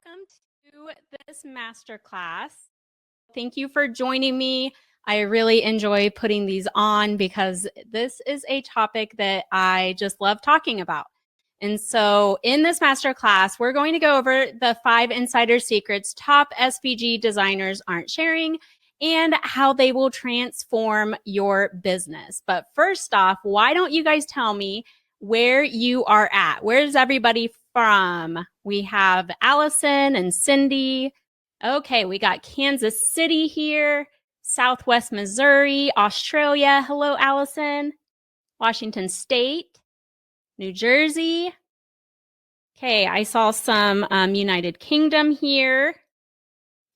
Welcome to this masterclass. Thank you for joining me. I really enjoy putting these on because this is a topic that I just love talking about. And so in this masterclass, we're going to go over the 5 insider secrets top SVG designers aren't sharing and how they will transform your business. But first off, why don't you guys tell me where you are at? Where's everybody from? We have Allison and Cindy. Okay, we got Kansas City here, Southwest Missouri, Australia. Hello, Allison. Washington State, New Jersey. Okay, I saw some United Kingdom here.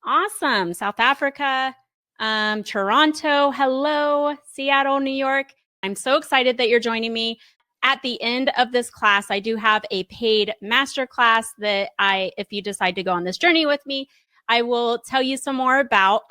Awesome. South Africa, Toronto. Hello, Seattle, New York. I'm so excited that you're joining me. At the end of this class, I do have a paid masterclass that if you decide to go on this journey with me, I will tell you some more about,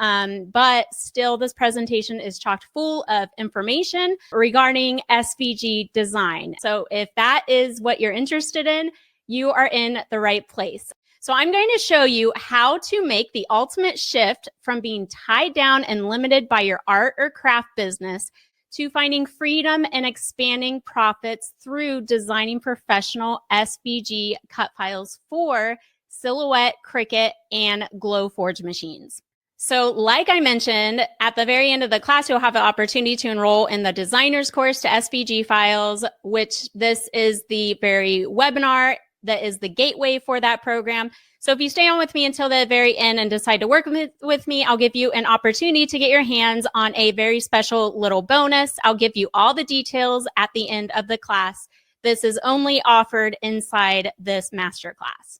but still this presentation is chock full of information regarding SVG design. So if that is what you're interested in, you are in the right place. So I'm going to show you how to make the ultimate shift from being tied down and limited by your art or craft business to finding freedom and expanding profits through designing professional SVG cut files for Silhouette, Cricut, and Glowforge machines. So like I mentioned, at the very end of the class, you'll have the opportunity to enroll in the designer's course to SVG files, which this is the very webinar that is the gateway for that program. So if you stay on with me until the very end and decide to work with me, I'll give you an opportunity to get your hands on a very special little bonus. I'll give you all the details at the end of the class. This is only offered inside this masterclass.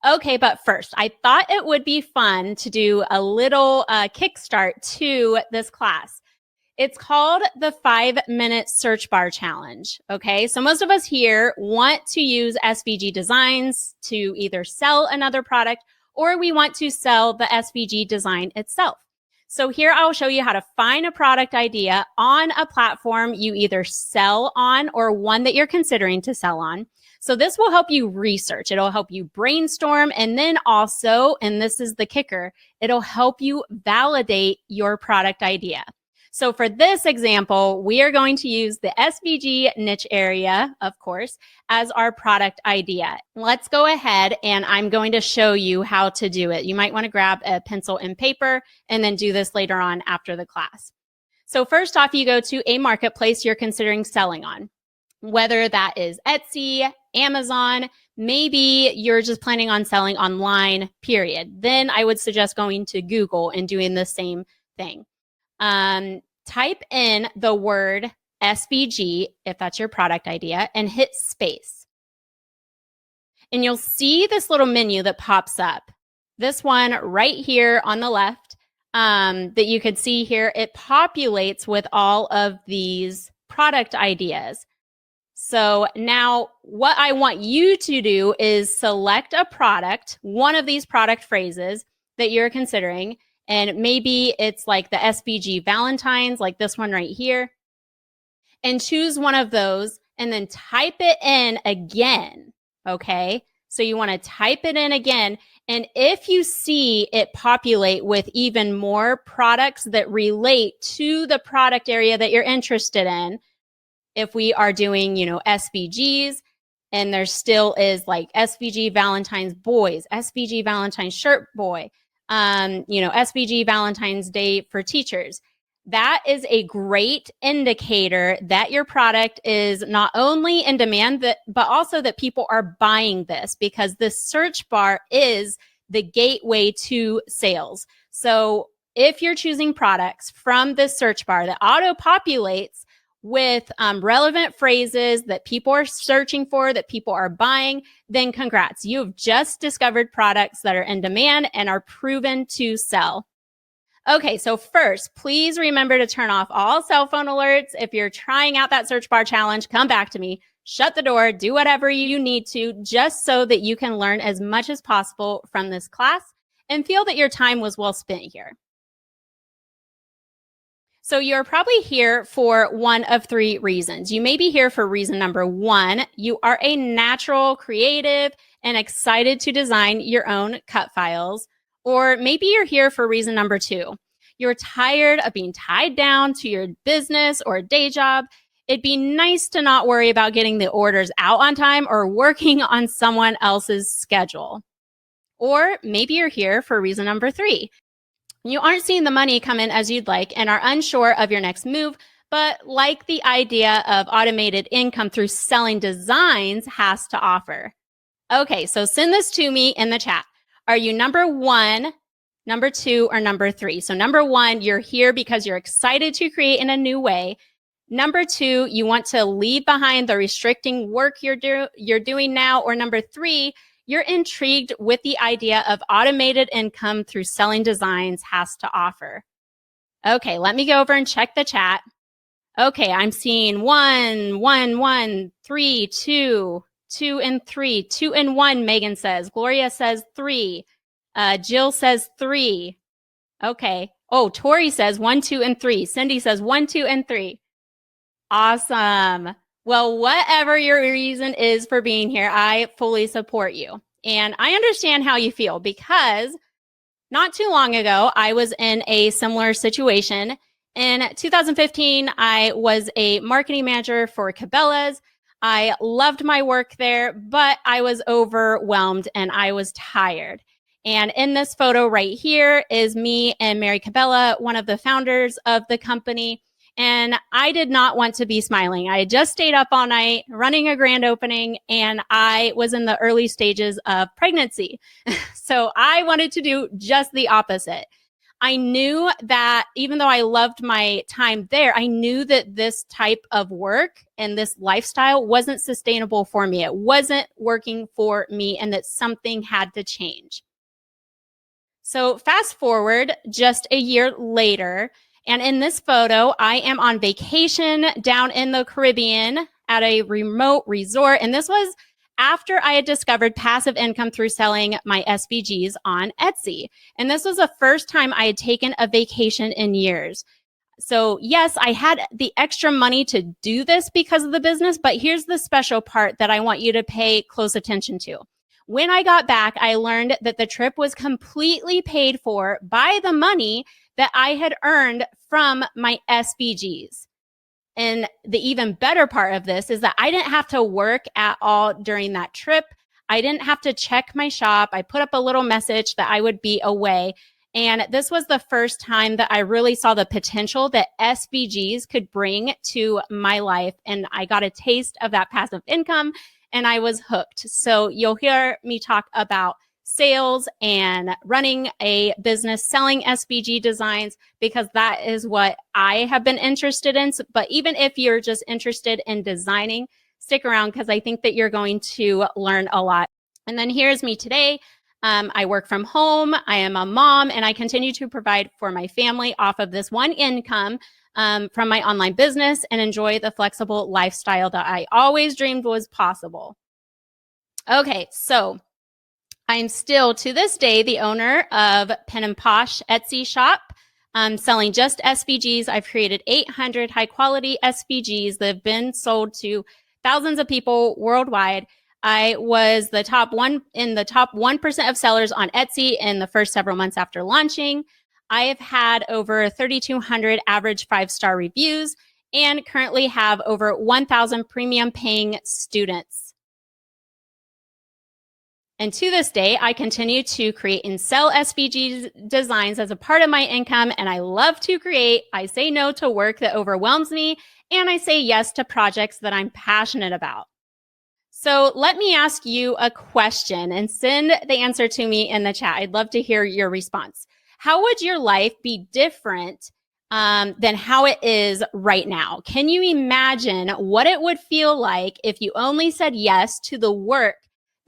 Okay, but first, I thought it would be fun to do a little kickstart to this class. It's called the 5-minute search bar challenge. Okay, so most of us here want to use SVG designs to either sell another product or we want to sell the SVG design itself. So here I'll show you how to find a product idea on a platform you either sell on or one that you're considering to sell on. So this will help you research. It'll help you brainstorm. And then also, and this is the kicker, it'll help you validate your product idea. So for this example, we are going to use the SVG niche area, of course, as our product idea. Let's go ahead and I'm going to show you how to do it. You might want to grab a pencil and paper and then do this later on after the class. So first off, you go to a marketplace you're considering selling on, whether that is Etsy, Amazon, maybe you're just planning on selling online, period. Then I would suggest going to Google and doing the same thing. Type in the word SVG, if that's your product idea, and hit space. And you'll see this little menu that pops up. This one right here on the left that you could see here, it populates with all of these product ideas. So now what I want you to do is select a product, one of these product phrases that you're considering. And maybe it's like the SVG Valentines, like this one right here. And choose one of those and then type it in again, okay? So you want to type it in again. And if you see it populate with even more products that relate to the product area that you're interested in, if we are doing, SVGs, and there still is like SVG Valentine's boys, SVG Valentine's shirt boy, SVG Valentine's Day for teachers. That is a great indicator that your product is not only in demand, but also that people are buying this, because this search bar is the gateway to sales. So if you're choosing products from this search bar that auto-populates with relevant phrases that people are searching for, that people are buying, then congrats. You've just discovered products that are in demand and are proven to sell. Okay, so first, please remember to turn off all cell phone alerts. If you're trying out that search bar challenge, come back to me, shut the door, do whatever you need to, just so that you can learn as much as possible from this class and feel that your time was well spent here. So you're probably here for one of 3 reasons. You may be here for reason number 1. You are a natural, creative, and excited to design your own cut files. Or maybe you're here for reason number 2. You're tired of being tied down to your business or day job. It'd be nice to not worry about getting the orders out on time or working on someone else's schedule. Or maybe you're here for reason number 3. You aren't seeing the money come in as you'd like and are unsure of your next move, but like the idea of automated income through selling designs has to offer. Okay, so send this to me in the chat. Are you number 1, number 2, or number 3? So number 1, you're here because you're excited to create in a new way. Number 2, you want to leave behind the restricting work you're doing now. Or number 3, you're intrigued with the idea of automated income through selling designs has to offer. Okay, let me go over and check the chat. Okay, I'm seeing 1, 1, 1, 3, 2, 2 and 3, 2 and 1, Megan says. Gloria says 3. Jill says 3. Okay. Oh, Tori says 1, 2, and 3. Cindy says 1, 2, and 3. Awesome. Well, whatever your reason is for being here, I fully support you. And I understand how you feel because not too long ago, I was in a similar situation. In 2015, I was a marketing manager for Cabela's. I loved my work there, but I was overwhelmed and I was tired. And in this photo right here is me and Mary Cabela, one of the founders of the company. And I did not want to be smiling. I had just stayed up all night running a grand opening, and I was in the early stages of pregnancy. So I wanted to do just the opposite. I knew that even though I loved my time there, I knew that this type of work and this lifestyle wasn't sustainable for me. It wasn't working for me, and that something had to change. So fast forward just a year later, and in this photo, I am on vacation down in the Caribbean at a remote resort. And this was after I had discovered passive income through selling my SVGs on Etsy. And this was the first time I had taken a vacation in years. So yes, I had the extra money to do this because of the business, but here's the special part that I want you to pay close attention to. When I got back, I learned that the trip was completely paid for by the money that I had earned from my SVGs. And the even better part of this is that I didn't have to work at all during that trip. I didn't have to check my shop. I put up a little message that I would be away. And this was the first time that I really saw the potential that SVGs could bring to my life. And I got a taste of that passive income and I was hooked. So you'll hear me talk about sales and running a business selling SVG designs because that is what I have been interested in. But even if you're just interested in designing, stick around because I think that you're going to learn a lot. And then here's me today. I work from home. I am a mom and I continue to provide for my family off of this one income from my online business and enjoy the flexible lifestyle that I always dreamed was possible. Okay, so I'm still, to this day, the owner of Pen and Posh Etsy shop, selling just SVGs. I've created 800 high-quality SVGs that have been sold to thousands of people worldwide. I was the top 1% of sellers on Etsy in the first several months after launching. I have had over 3,200 average 5-star reviews and currently have over 1,000 premium paying students. And to this day, I continue to create and sell SVG designs as a part of my income, and I love to create. I say no to work that overwhelms me, and I say yes to projects that I'm passionate about. So let me ask you a question and send the answer to me in the chat. I'd love to hear your response. How would your life be different than how it is right now? Can you imagine what it would feel like if you only said yes to the work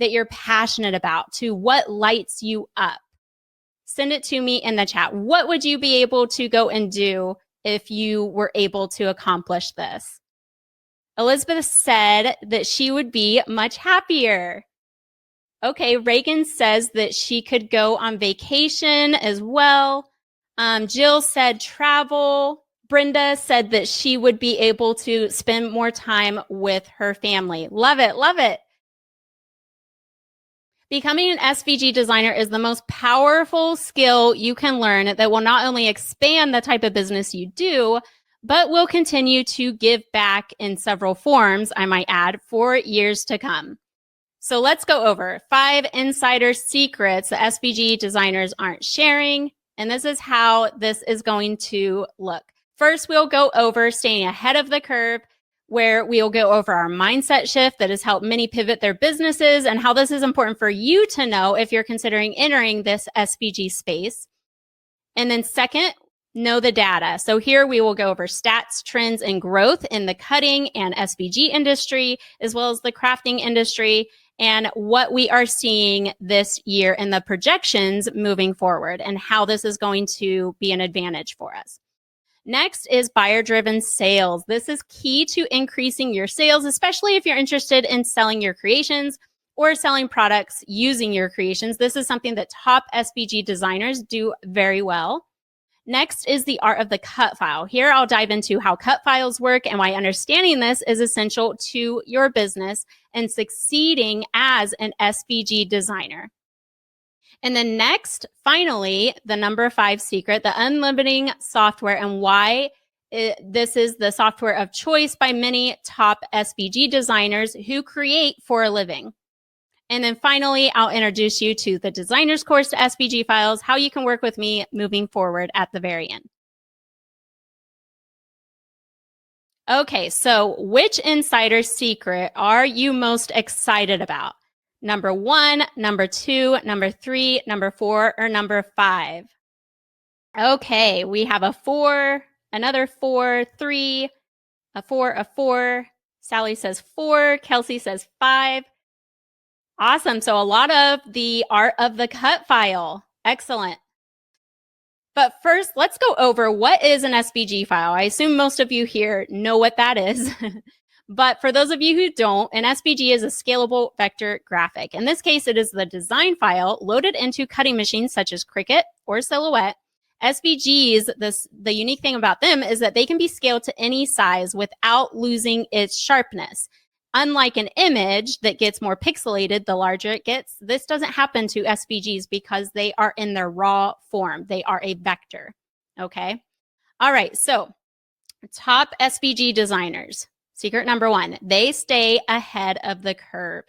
that you're passionate about, to what lights you up? Send it to me in the chat. What would you be able to go and do if you were able to accomplish this? Elizabeth said that she would be much happier. Okay, Reagan says that she could go on vacation as well. Jill said travel. Brenda said that she would be able to spend more time with her family. Love it, love it. Becoming an SVG designer is the most powerful skill you can learn that will not only expand the type of business you do, but will continue to give back in several forms, I might add, for years to come. So let's go over 5 insider secrets that SVG designers aren't sharing. And this is how this is going to look. First, we'll go over staying ahead of the curve, where we'll go over our mindset shift that has helped many pivot their businesses and how this is important for you to know if you're considering entering this SVG space. And then second, know the data. So here we will go over stats, trends, and growth in the cutting and SVG industry, as well as the crafting industry, and what we are seeing this year in the projections moving forward and how this is going to be an advantage for us. Next is buyer-driven sales. This is key to increasing your sales, especially if you're interested in selling your creations or selling products using your creations. This is something that top SVG designers do very well. Next is the art of the cut file. Here I'll dive into how cut files work and why understanding this is essential to your business and succeeding as an SVG designer. And then next, finally, the number 5 secret, the unlimiting software, and why this is the software of choice by many top SVG designers who create for a living. And then finally, I'll introduce you to the designer's course to SVG files, how you can work with me moving forward at the very end. Okay, so which insider secret are you most excited about? Number 1, number 2, number 3, number 4, or number 5? Okay, we have a 4, another 4, 3, a 4, a 4. Sally says 4, Kelsey says 5. Awesome. So a lot of the art of the cut file. Excellent. But first, let's go over what is an SVG file. I assume most of you here know what that is. But for those of you who don't, an SVG is a scalable vector graphic. In this case, it is the design file loaded into cutting machines such as Cricut or Silhouette. SVGs, the unique thing about them is that they can be scaled to any size without losing its sharpness. Unlike an image that gets more pixelated the larger it gets, this doesn't happen to SVGs because they are in their raw form. They are a vector, okay? All right, so top SVG designers. Secret number 1, they stay ahead of the curve.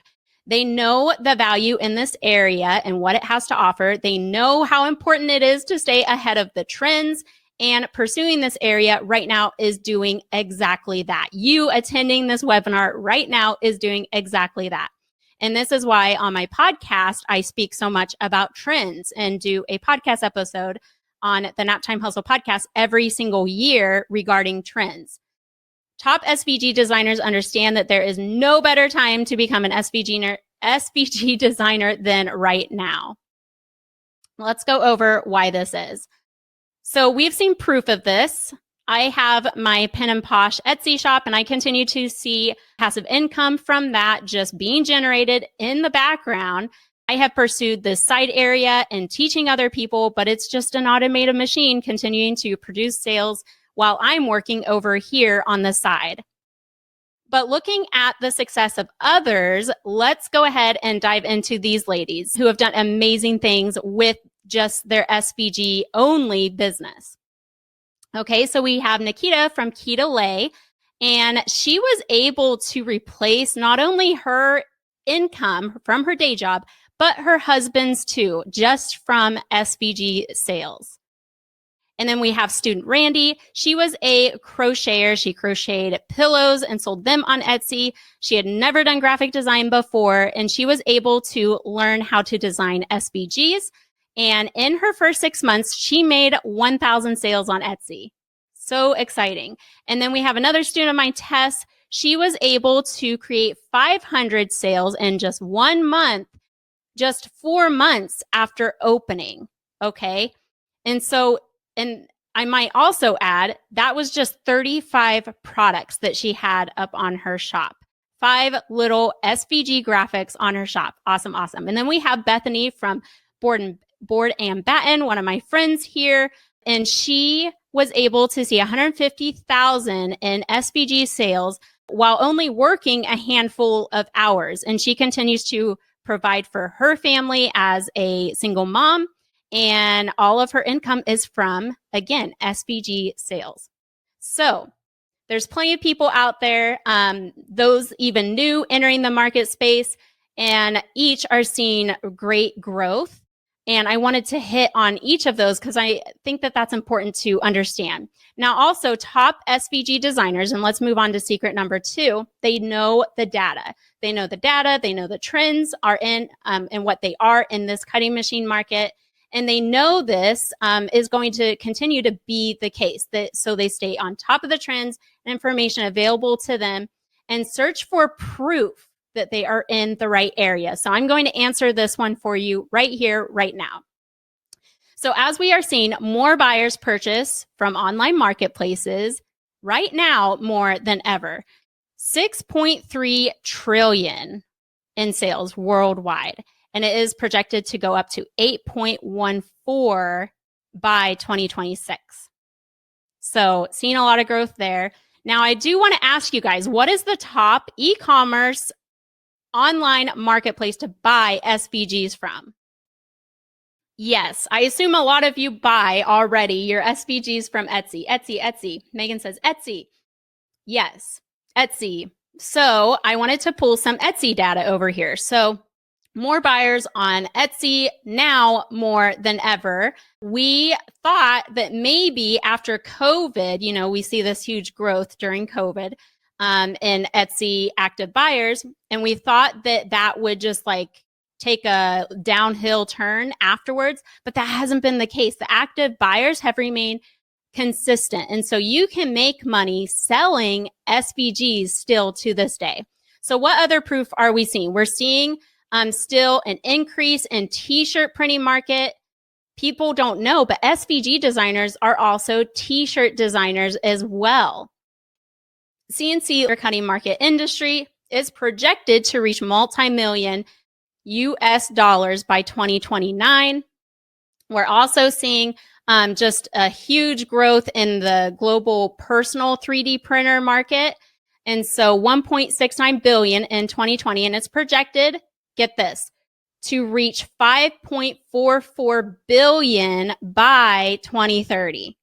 They know the value in this area and what it has to offer. They know how important it is to stay ahead of the trends, and pursuing this area right now is doing exactly that. You attending this webinar right now is doing exactly that. And this is why on my podcast, I speak so much about trends and do a podcast episode on the Naptime Hustle podcast every single year regarding trends. Top SVG designers understand that there is no better time to become an SVG designer than right now. Let's go over why this is. So we've seen proof of this. I have my Pen and Posh Etsy shop, and I continue to see passive income from that just being generated in the background. I have pursued this side area and teaching other people, but it's just an automated machine continuing to produce sales while I'm working over here on the side. But looking at the success of others, let's go ahead and dive into these ladies who have done amazing things with just their SVG only business. Okay, so we have Nikita from Kita Lay, and she was able to replace not only her income from her day job, but her husband's too, just from SVG sales. And then we have student Randy. She was a crocheter. She crocheted pillows and sold them on Etsy. She had never done graphic design before, and she was able to learn how to design SVGs. And in her first 6 months, she made 1,000 sales on Etsy. So exciting. And then we have another student of mine, Tess. She was able to create 500 sales in just 1 month, just 4 months after opening. Okay. And I might also add, that was just 35 products that she had up on her shop. 5 little SVG graphics on her shop. Awesome, awesome. And then we have Bethany from Board and Batten, one of my friends here, and she was able to see 150,000 in SVG sales while only working a handful of hours. And she continues to provide for her family as a single mom. And all of her income is from, again, SVG sales. So there's plenty of people out there, those even new entering the market space, and each are seeing great growth. And I wanted to hit on each of those because I think that that's important to understand. Now, also top SVG designers, and let's move on to secret number 2, they know the data. They know the data, they know the trends are in and what they are in this cutting machine market. And they know this is going to continue to be the case. So they stay on top of the trends and information available to them and search for proof that they are in the right area. So I'm going to answer this one for you right here, right now. So as we are seeing more buyers purchase from online marketplaces right now more than ever, 6.3 trillion in sales worldwide. And it is projected to go up to 8.14 by 2026. So seeing a lot of growth there. Now, I do want to ask you guys, what is the top e-commerce online marketplace to buy SVGs from? Yes, I assume a lot of you buy already your SVGs from Etsy. Etsy. Megan says Etsy. Yes, Etsy. So I wanted to pull some Etsy data over here. So more buyers on Etsy now more than ever. We thought that maybe after COVID, we see this huge growth during COVID in Etsy active buyers. And we thought that that would just take a downhill turn afterwards, but that hasn't been the case. The active buyers have remained consistent. And so you can make money selling SVGs still to this day. So what other proof are we seeing? We're seeing still an increase in t-shirt printing market. People don't know, but SVG designers are also t-shirt designers as well. CNC cutting market industry is projected to reach multi-million US dollars by 2029. We're also seeing just a huge growth in the global personal 3D printer market. And so 1.69 billion in 2020, and it's projected, get this, to reach 5.44 billion by 2030.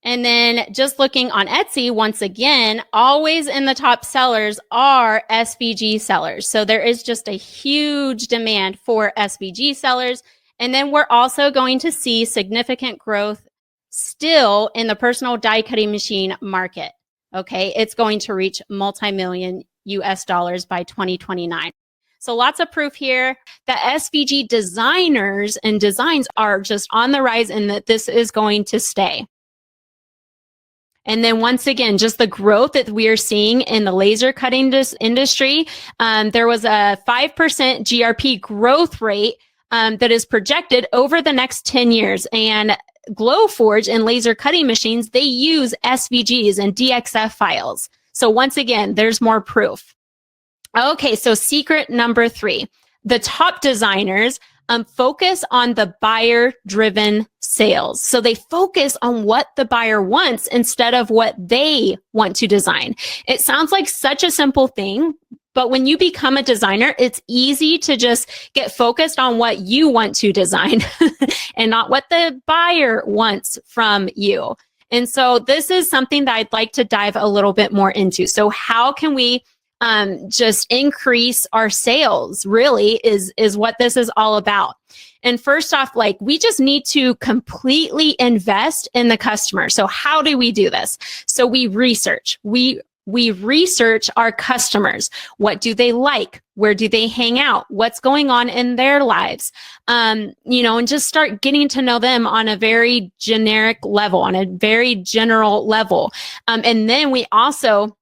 And then just looking on Etsy, once again, always in the top sellers are SVG sellers. So there is just a huge demand for SVG sellers. And then we're also going to see significant growth still in the personal die cutting machine market. Okay, it's going to reach multi-million US dollars by 2029. So lots of proof here that SVG designers and designs are just on the rise and that this is going to stay. And then once again, just the growth that we are seeing in the laser cutting industry, there was a 5% GRP growth rate that is projected over the next 10 years. And Glowforge and laser cutting machines, they use SVGs and DXF files. So once again, there's more proof. Okay, so secret number 3, the top designers focus on the buyer-driven sales. So they focus on what the buyer wants instead of what they want to design. It sounds like such a simple thing, but when you become a designer, it's easy to just get focused on what you want to design and not what the buyer wants from you. And so this is something that I'd like to dive a little bit more into. So how can we just increase our sales really is what this is all about. And first off, we just need to completely invest in the customer. So how do we do this? So we research. We research our customers. What do they like? Where do they hang out? What's going on in their lives? And just start getting to know them on a very generic level, on a very general level. And then we also,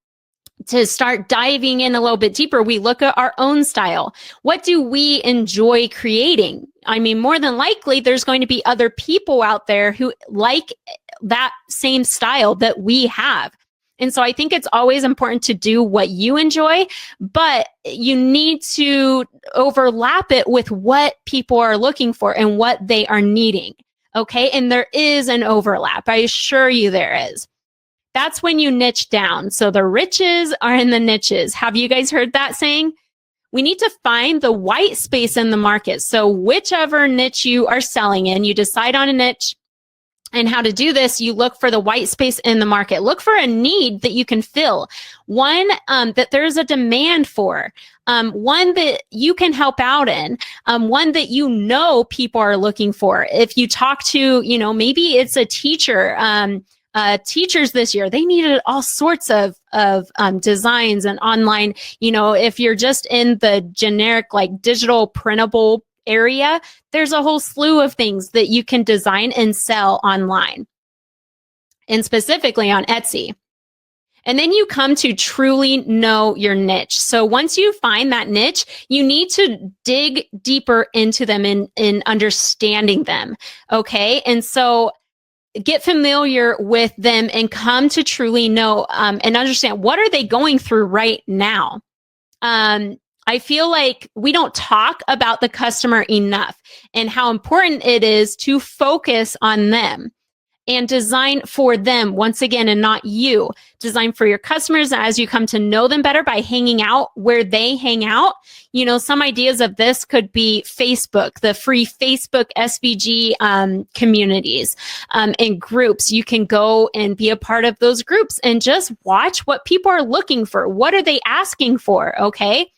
to start diving in a little bit deeper, we look at our own style. What do we enjoy creating? I mean, more than likely, there's going to be other people out there who like that same style that we have. And so I think it's always important to do what you enjoy, but you need to overlap it with what people are looking for and what they are needing. Okay. And there is an overlap. I assure you there is. That's when you niche down. So the riches are in the niches. Have you guys heard that saying? we need to find the white space in the market. So whichever niche you are selling in, you decide on a niche. And how to do this, you look for the white space in the market. Look for a need that you can fill, one that there's a demand for, one that you can help out in, one that you know people are looking for. If you talk to, maybe it's a teacher, teachers this year, they needed all sorts of designs and online, if you're just in the generic, like digital printable area, there's a whole slew of things that you can design and sell online, and specifically on Etsy. And then you come to truly know your niche. So once you find that niche, you need to dig deeper into them in understanding them. Okay. And so get familiar with them and come to truly know and understand, what are they going through right now? I feel like we don't talk about the customer enough and how important it is to focus on them and design for them once again, and not you. Design for your customers as you come to know them better by hanging out where they hang out. Some ideas of this could be Facebook, the free Facebook SVG communities and groups. You can go and be a part of those groups and just watch what people are looking for. What are they asking for? Okay.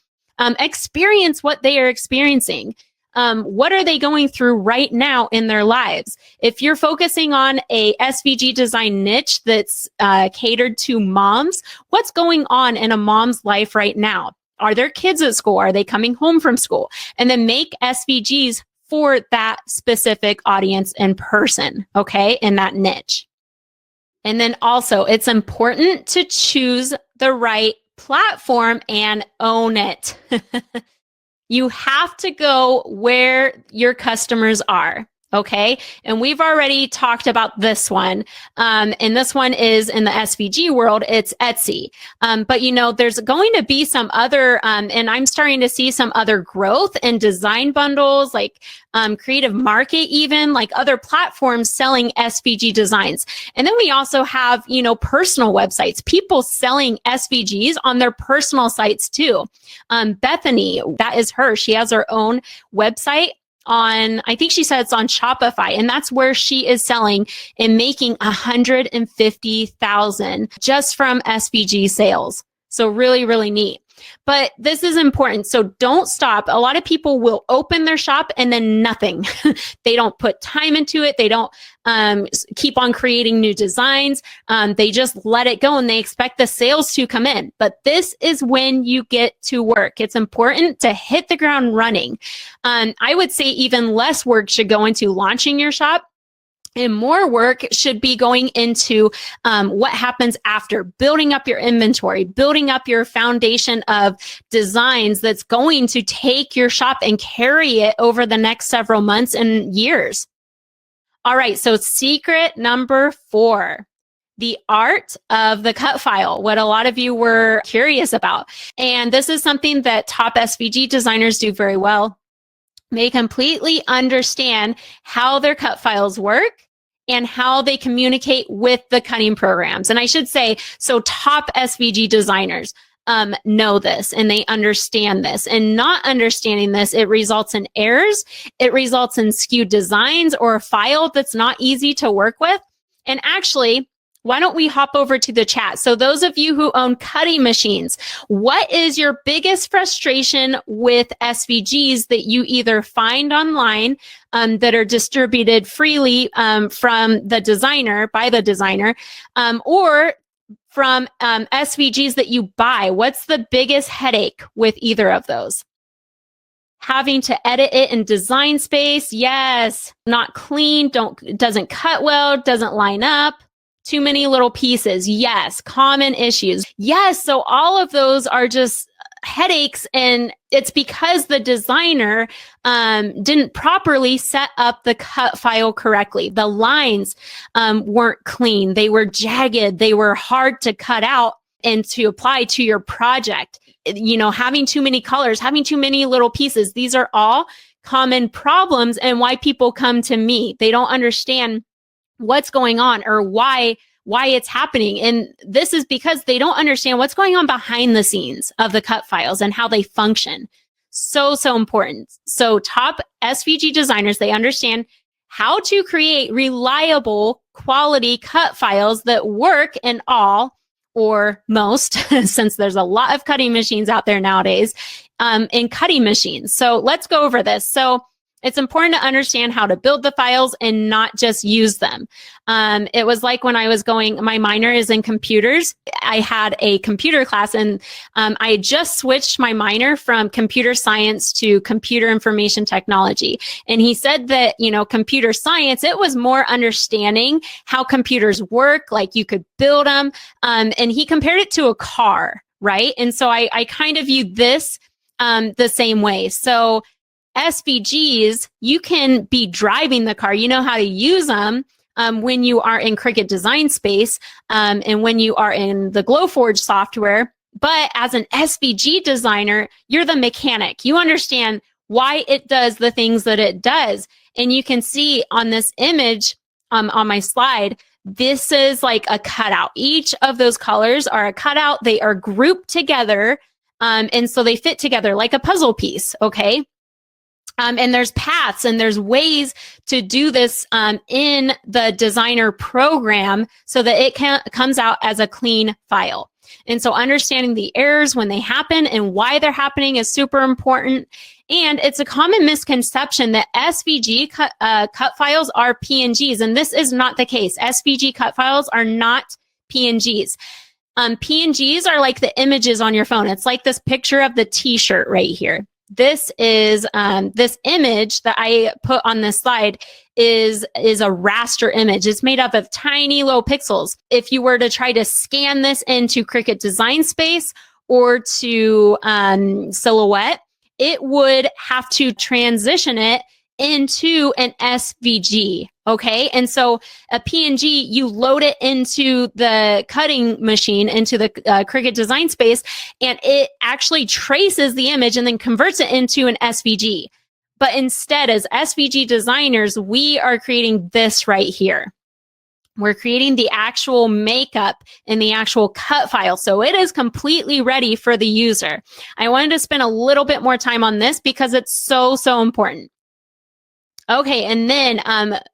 Experience what they are experiencing. What are they going through right now in their lives? If you're focusing on a SVG design niche that's catered to moms, what's going on in a mom's life right now? Are there kids at school? Are they coming home from school? And then make SVGs for that specific audience and person, okay, in that niche. And then also, it's important to choose the right platform and own it. You have to go where your customers are. Okay. And we've already talked about this one. And this one is in the SVG world, it's Etsy. But there's going to be some other, and I'm starting to see some other growth in design bundles, like Creative Market, even like other platforms selling SVG designs. And then we also have, personal websites, people selling SVGs on their personal sites too. Bethany, that is her. She has her own website on, I think she said it's on Shopify, and that's where she is selling and making $150,000 just from SVG sales. So really, really neat. But this is important. So don't stop. A lot of people will open their shop and then nothing. They don't put time into it. They don't keep on creating new designs. They just let it go and they expect the sales to come in. But this is when you get to work. It's important to hit the ground running. I would say even less work should go into launching your shop. And more work should be going into what happens after, building up your inventory, building up your foundation of designs that's going to take your shop and carry it over the next several months and years. All right, so secret number 4, the art of the cut file, what a lot of you were curious about. And this is something that top SVG designers do very well. They completely understand how their cut files work and how they communicate with the cutting programs. And I should say, so top SVG designers know this and they understand this. And not understanding this, it results in errors. It results in skewed designs or a file that's not easy to work with. And actually, why don't we hop over to the chat? So those of you who own cutting machines, what is your biggest frustration with SVGs that you either find online that are distributed freely from the designer, by the designer, or from SVGs that you buy? What's the biggest headache with either of those? Having to edit it in design space. Yes. Not clean, doesn't cut well, doesn't line up. Too many little pieces. Yes. Common issues. Yes. So all of those are just headaches, and it's because the designer didn't properly set up the cut file correctly. The lines weren't clean. They were jagged. They were hard to cut out and to apply to your project. Having too many colors, having too many little pieces. These are all common problems and why people come to me. They don't understand what's going on or why it's happening. And this is because they don't understand what's going on behind the scenes of the cut files and how they function. So, so important. So top SVG designers, they understand how to create reliable quality cut files that work in all or most, since there's a lot of cutting machines out there nowadays, in cutting machines. So let's go over this. So it's important to understand how to build the files and not just use them. It was like when I was my minor is in computers. I had a computer class, and I just switched my minor from computer science to computer information technology. And he said that, computer science, it was more understanding how computers work, like you could build them. And he compared it to a car, right? And so I kind of viewed this the same way. So SVGs, you can be driving the car. You know how to use them when you are in Cricut Design Space and when you are in the Glowforge software. But as an SVG designer, you're the mechanic. You understand why it does the things that it does. And you can see on this image on my slide, this is like a cutout. Each of those colors are a cutout. They are grouped together. And so they fit together like a puzzle piece, okay? And there's paths and there's ways to do this in the designer program so that it comes out as a clean file. And so understanding the errors when they happen and why they're happening is super important. And it's a common misconception that SVG cut files are PNGs, and this is not the case. SVG cut files are not PNGs. PNGs are like the images on your phone. It's like this picture of the t-shirt right here. This is this image that I put on this slide is a raster image. It's made up of tiny little pixels. If you were to try to scan this into Cricut Design Space or to Silhouette, it would have to transition it into an SVG. Okay. And so a PNG, you load it into the cutting machine, into the Cricut Design Space, and it actually traces the image and then converts it into an SVG. But instead, as SVG designers, we are creating this right here. We're creating the actual makeup and the actual cut file. So it is completely ready for the user. I wanted to spend a little bit more time on this because it's so, so important. Okay, and then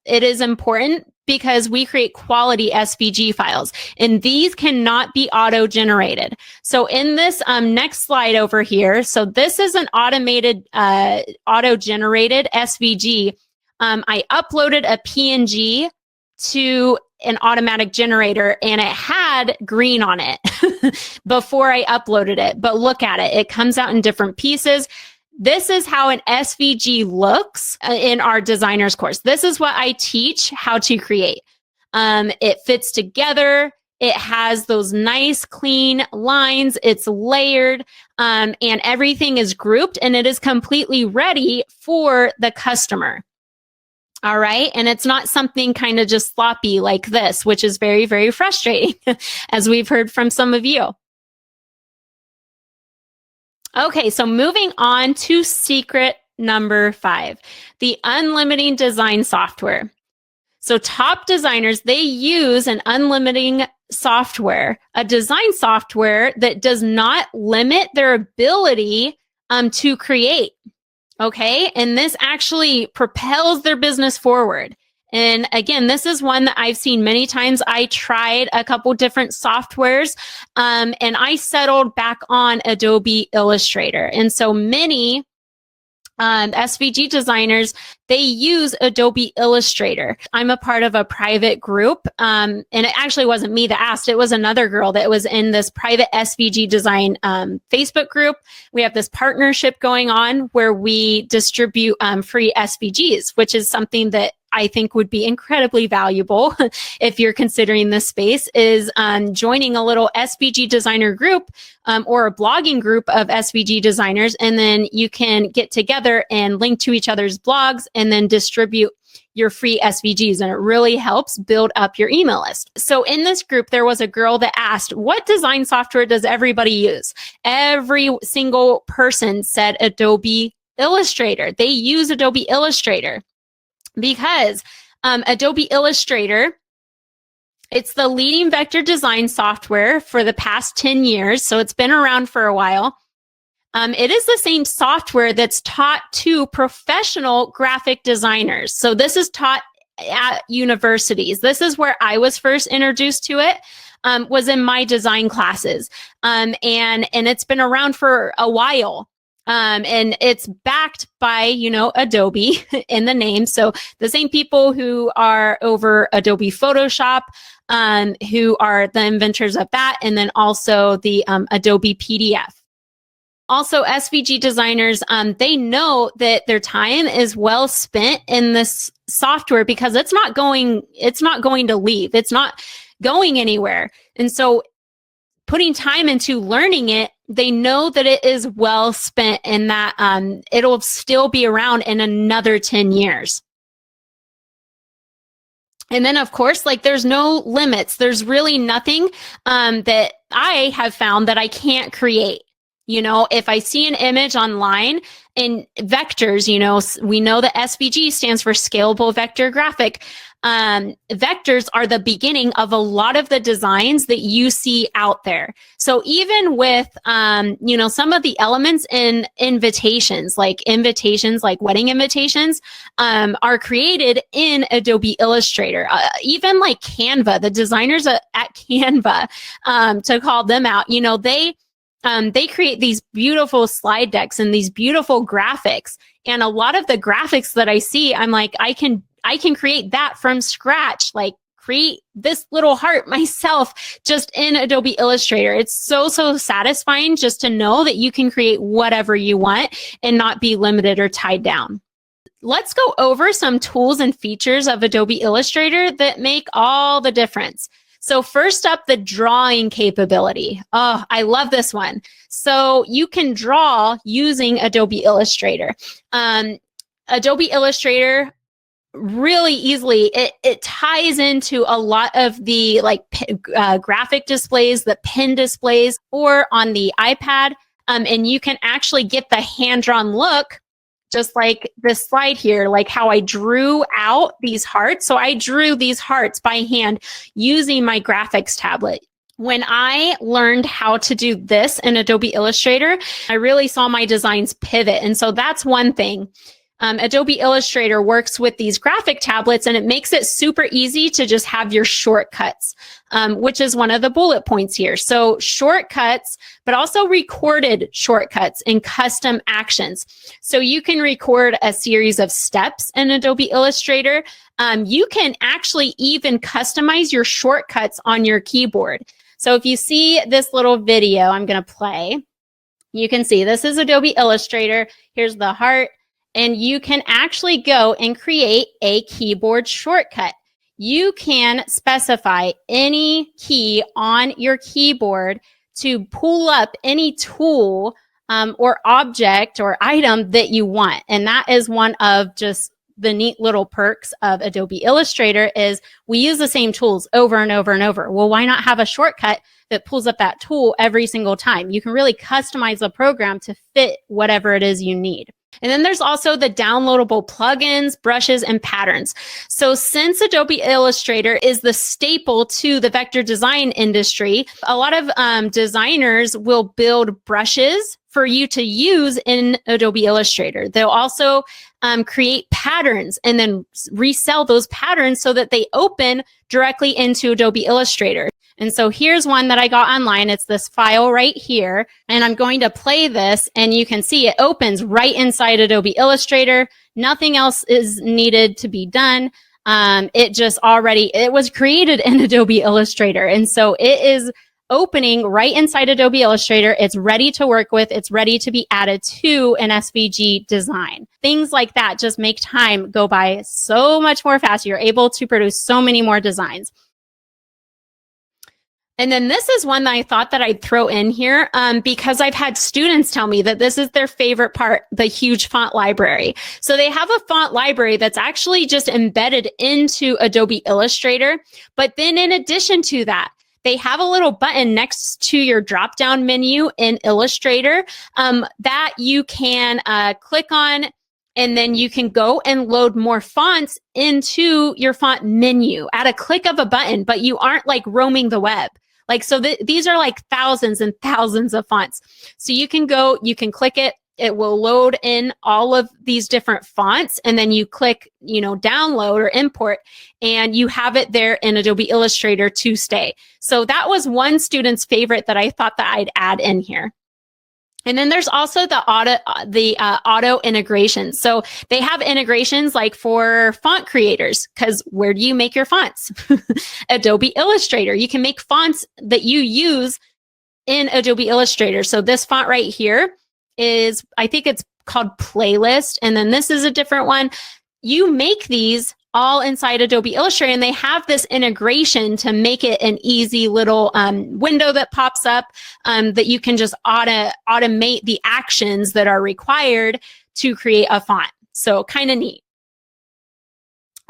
it is important because we create quality SVG files, and these cannot be auto-generated. So in this next slide over here, so this is an automated, auto-generated SVG. I uploaded a PNG to an automatic generator, and it had green on it before I uploaded it. But look at it. It comes out in different pieces. This is how an SVG looks in our designer's course. This is what I teach how to create. It fits together. It has those nice, clean lines. It's layered, and everything is grouped, and it is completely ready for the customer. All right. And it's not something kind of just sloppy like this, which is very, very frustrating, as we've heard from some of you. Okay, so moving on to secret number 5, the unlimiting design software. So top designers, they use an unlimiting software, a design software that does not limit their ability to create. Okay, and this actually propels their business forward. And again, this is one that I've seen many times. I tried a couple different softwares, and I settled back on Adobe Illustrator. And so many SVG designers, they use Adobe Illustrator. I'm a part of a private group, and it actually wasn't me that asked. It was another girl that was in this private SVG design Facebook group. We have this partnership going on where we distribute free SVGs, which is something that I think would be incredibly valuable if you're considering this space, is joining a little SVG designer group or a blogging group of SVG designers, and then you can get together and link to each other's blogs and then distribute your free SVGs, and it really helps build up your email list. So in this group, there was a girl that asked, what design software does everybody use? Every single person said Adobe Illustrator. They use Adobe Illustrator. Because Adobe Illustrator, it's the leading vector design software for the past 10 years. So it's been around for a while. It is the same software that's taught to professional graphic designers. So this is taught at universities. This is where I was first introduced to it. Was in my design classes. And it's been around for a while. And it's backed by, Adobe in the name. So the same people who are over Adobe Photoshop, who are the inventors of that, and then also the Adobe PDF. Also, SVG designers, they know that their time is well spent in this software because it's not going to leave. It's not going anywhere. And so putting time into learning it, they know that it is well spent and that it'll still be around in another 10 years. And then, of course, there's no limits. There's really nothing that I have found that I can't create. If I see an image online in vectors, we know that SVG stands for Scalable Vector Graphic. Vectors are the beginning of a lot of the designs that you see out there. So even with, some of the elements in invitations like wedding invitations, are created in Adobe Illustrator. Even like Canva, the designers at Canva, to call them out, they create these beautiful slide decks and these beautiful graphics. And a lot of the graphics that I see, I'm like, I can create that from scratch, create this little heart myself just in Adobe Illustrator. It's so satisfying just to know that you can create whatever you want and not be limited or tied down. Let's go over some tools and features of Adobe Illustrator that make all the difference. So first up, the drawing capability. Oh, I love this one. So you can draw using Adobe Illustrator. Adobe Illustrator really easily, it ties into a lot of the graphic displays, the pen displays, or on the iPad. And you can actually get the hand-drawn look, just like this slide here, like how I drew out these hearts. So I drew these hearts by hand using my graphics tablet. When I learned how to do this in Adobe Illustrator, I really saw my designs pivot. And so that's one thing. Adobe Illustrator works with these graphic tablets, and it makes it super easy to just have your shortcuts, which is one of the bullet points here. So shortcuts, but also recorded shortcuts and custom actions. So you can record a series of steps in Adobe Illustrator. You can actually even customize your shortcuts on your keyboard. So if you see this little video I'm going to play, you can see this is Adobe Illustrator. Here's the heart. And you can actually go and create a keyboard shortcut. You can specify any key on your keyboard to pull up any tool or object or item that you want. And that is one of just the neat little perks of Adobe Illustrator is we use the same tools over and over and over. Well, why not have a shortcut that pulls up that tool every single time? You can really customize the program to fit whatever it is you need. And then there's also the downloadable plugins, brushes, and patterns. So since Adobe Illustrator is the staple to the vector design industry, a lot of designers will build brushes for you to use in Adobe Illustrator. They'll also create patterns and then resell those patterns so that they open directly into Adobe Illustrator. And so here's one that I got online. It's this file right here. And I'm going to play this and you can see it opens right inside Adobe Illustrator. Nothing else is needed to be done. It was created in Adobe Illustrator. And so it is opening right inside Adobe Illustrator. It's ready to work with. It's ready to be added to an SVG design. Things like that just make time go by so much more fast. You're able to produce so many more designs. And then this is one that I thought that I'd throw in here because I've had students tell me that this is their favorite part, the huge font library. So they have a font library that's actually just embedded into Adobe Illustrator. But then in addition to that, they have a little button next to your drop-down menu in Illustrator that you can click on, and then you can go and load more fonts into your font menu at a click of a button, but you aren't like roaming the web. Like, so these are like thousands and thousands of fonts. So you can go, you can click it. It will load in all of these different fonts, and then you click, download or import, and you have it there in Adobe Illustrator to stay. So that was one student's favorite that I thought that I'd add in here. And then there's also the auto integration. So they have integrations like for font creators, because where do you make your fonts? Adobe Illustrator. You can make fonts that you use in Adobe Illustrator. So this font right here is, I think it's called Playlist. And then this is a different one. You make these all inside Adobe Illustrator, and they have this integration to make it an easy little window that pops up that you can just automate the actions that are required to create a font. So kind of neat.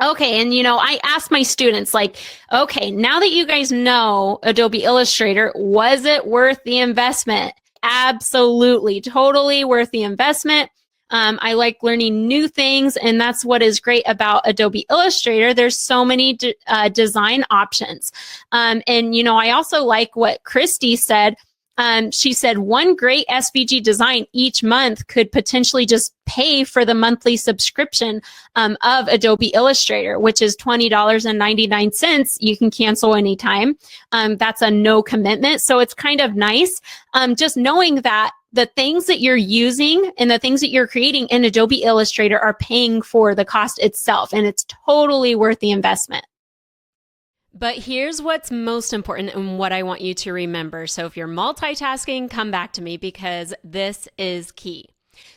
Okay, and I asked my students, like, okay, now that you guys know Adobe Illustrator, was it worth the investment? Absolutely, totally worth the investment. I like learning new things, and that's what is great about Adobe Illustrator. There's so many design options. And I also like what Christy said. She said one great SVG design each month could potentially just pay for the monthly subscription of Adobe Illustrator, which is $20.99. You can cancel anytime. That's a no commitment. So it's kind of nice just knowing that the things that you're using and the things that you're creating in Adobe Illustrator are paying for the cost itself, and it's totally worth the investment. But here's what's most important and what I want you to remember. So if you're multitasking, come back to me because this is key.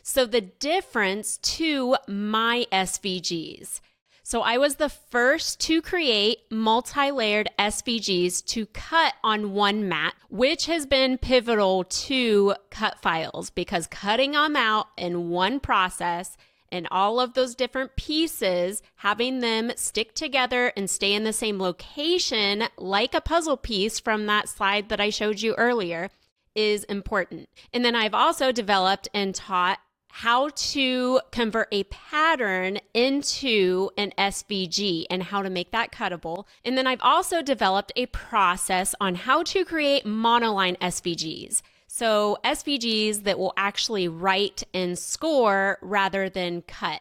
So the difference to my SVGs. So I was the first to create multi-layered SVGs to cut on one mat, which has been pivotal to cut files, because cutting them out in one process and all of those different pieces, having them stick together and stay in the same location like a puzzle piece from that slide that I showed you earlier, is important. And then I've also developed and taught how to convert a pattern into an SVG and how to make that cuttable. And then I've also developed a process on how to create monoline SVGs. So SVGs that will actually write and score rather than cut.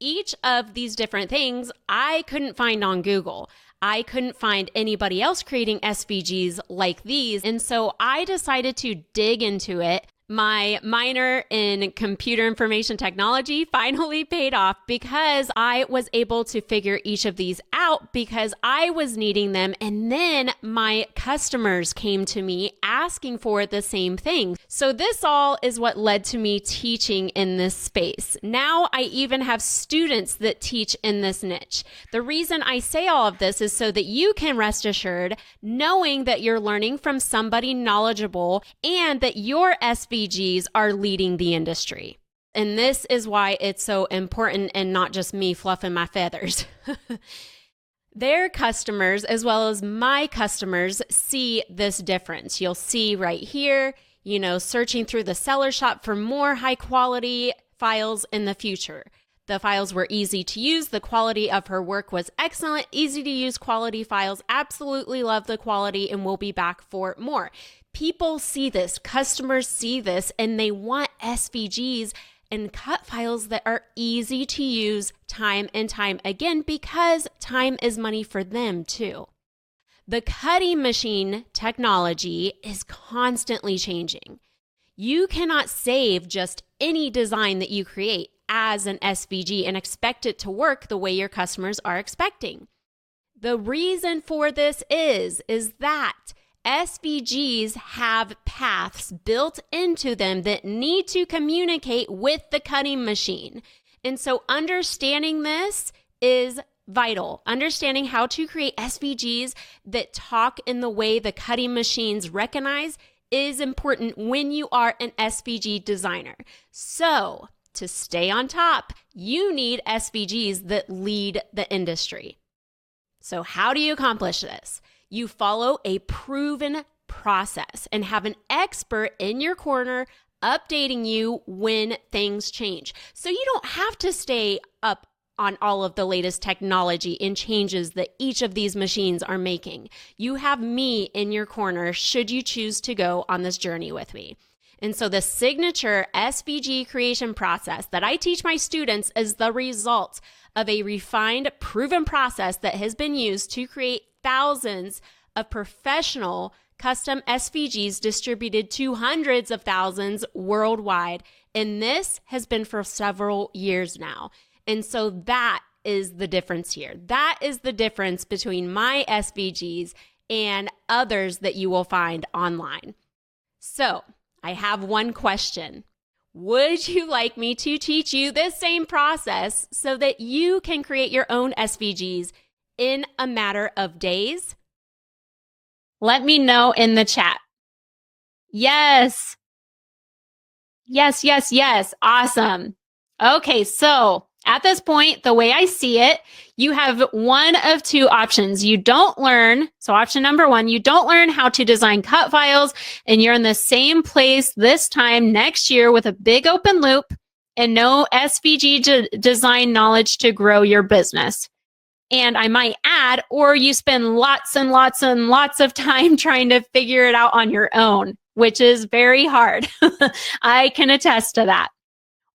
Each of these different things I couldn't find on Google. I couldn't find anybody else creating SVGs like these. And so I decided to dig into it. My minor in computer information technology finally paid off because I was able to figure each of these out because I was needing them. And then my customers came to me asking for the same thing. So this all is what led to me teaching in this space. Now I even have students that teach in this niche. The reason I say all of this is so that you can rest assured knowing that you're learning from somebody knowledgeable and that your SVGs are leading the industry. And this is why it's so important and not just me fluffing my feathers. Their customers, as well as my customers, see this difference. You'll see right here, searching through the seller shop for more high quality files in the future. The files were easy to use. The quality of her work was excellent. Easy to use quality files. Absolutely love the quality and we'll be back for more. People see this, customers see this, and they want SVGs and cut files that are easy to use time and time again because time is money for them too. The cutting machine technology is constantly changing. You cannot save just any design that you create as an SVG and expect it to work the way your customers are expecting. The reason for this is that SVGs have paths built into them that need to communicate with the cutting machine. And so understanding this is vital. Understanding how to create SVGs that talk in the way the cutting machines recognize is important when you are an SVG designer. So to stay on top, you need SVGs that lead the industry. So how do you accomplish this? You follow a proven process and have an expert in your corner updating you when things change. So you don't have to stay up on all of the latest technology and changes that each of these machines are making. You have me in your corner should you choose to go on this journey with me. And so the signature SVG creation process that I teach my students is the result of a refined, proven process that has been used to create thousands of professional custom SVGs distributed to hundreds of thousands worldwide. And this has been for several years now. And so that is the difference here. That is the difference between my SVGs and others that you will find online. So I have one question. Would you like me to teach you this same process so that you can create your own SVGs in a matter of days? Let me know in the chat. Yes. Yes. Awesome. Okay, so at this point, the way I see it, you have one of two options. You don't learn, so option number one, you don't learn how to design cut files, and you're in the same place this time next year with a big open loop and no SVG design knowledge to grow your business. And I might add, or you spend lots and lots and lots of time trying to figure it out on your own, which is very hard. I can attest to that.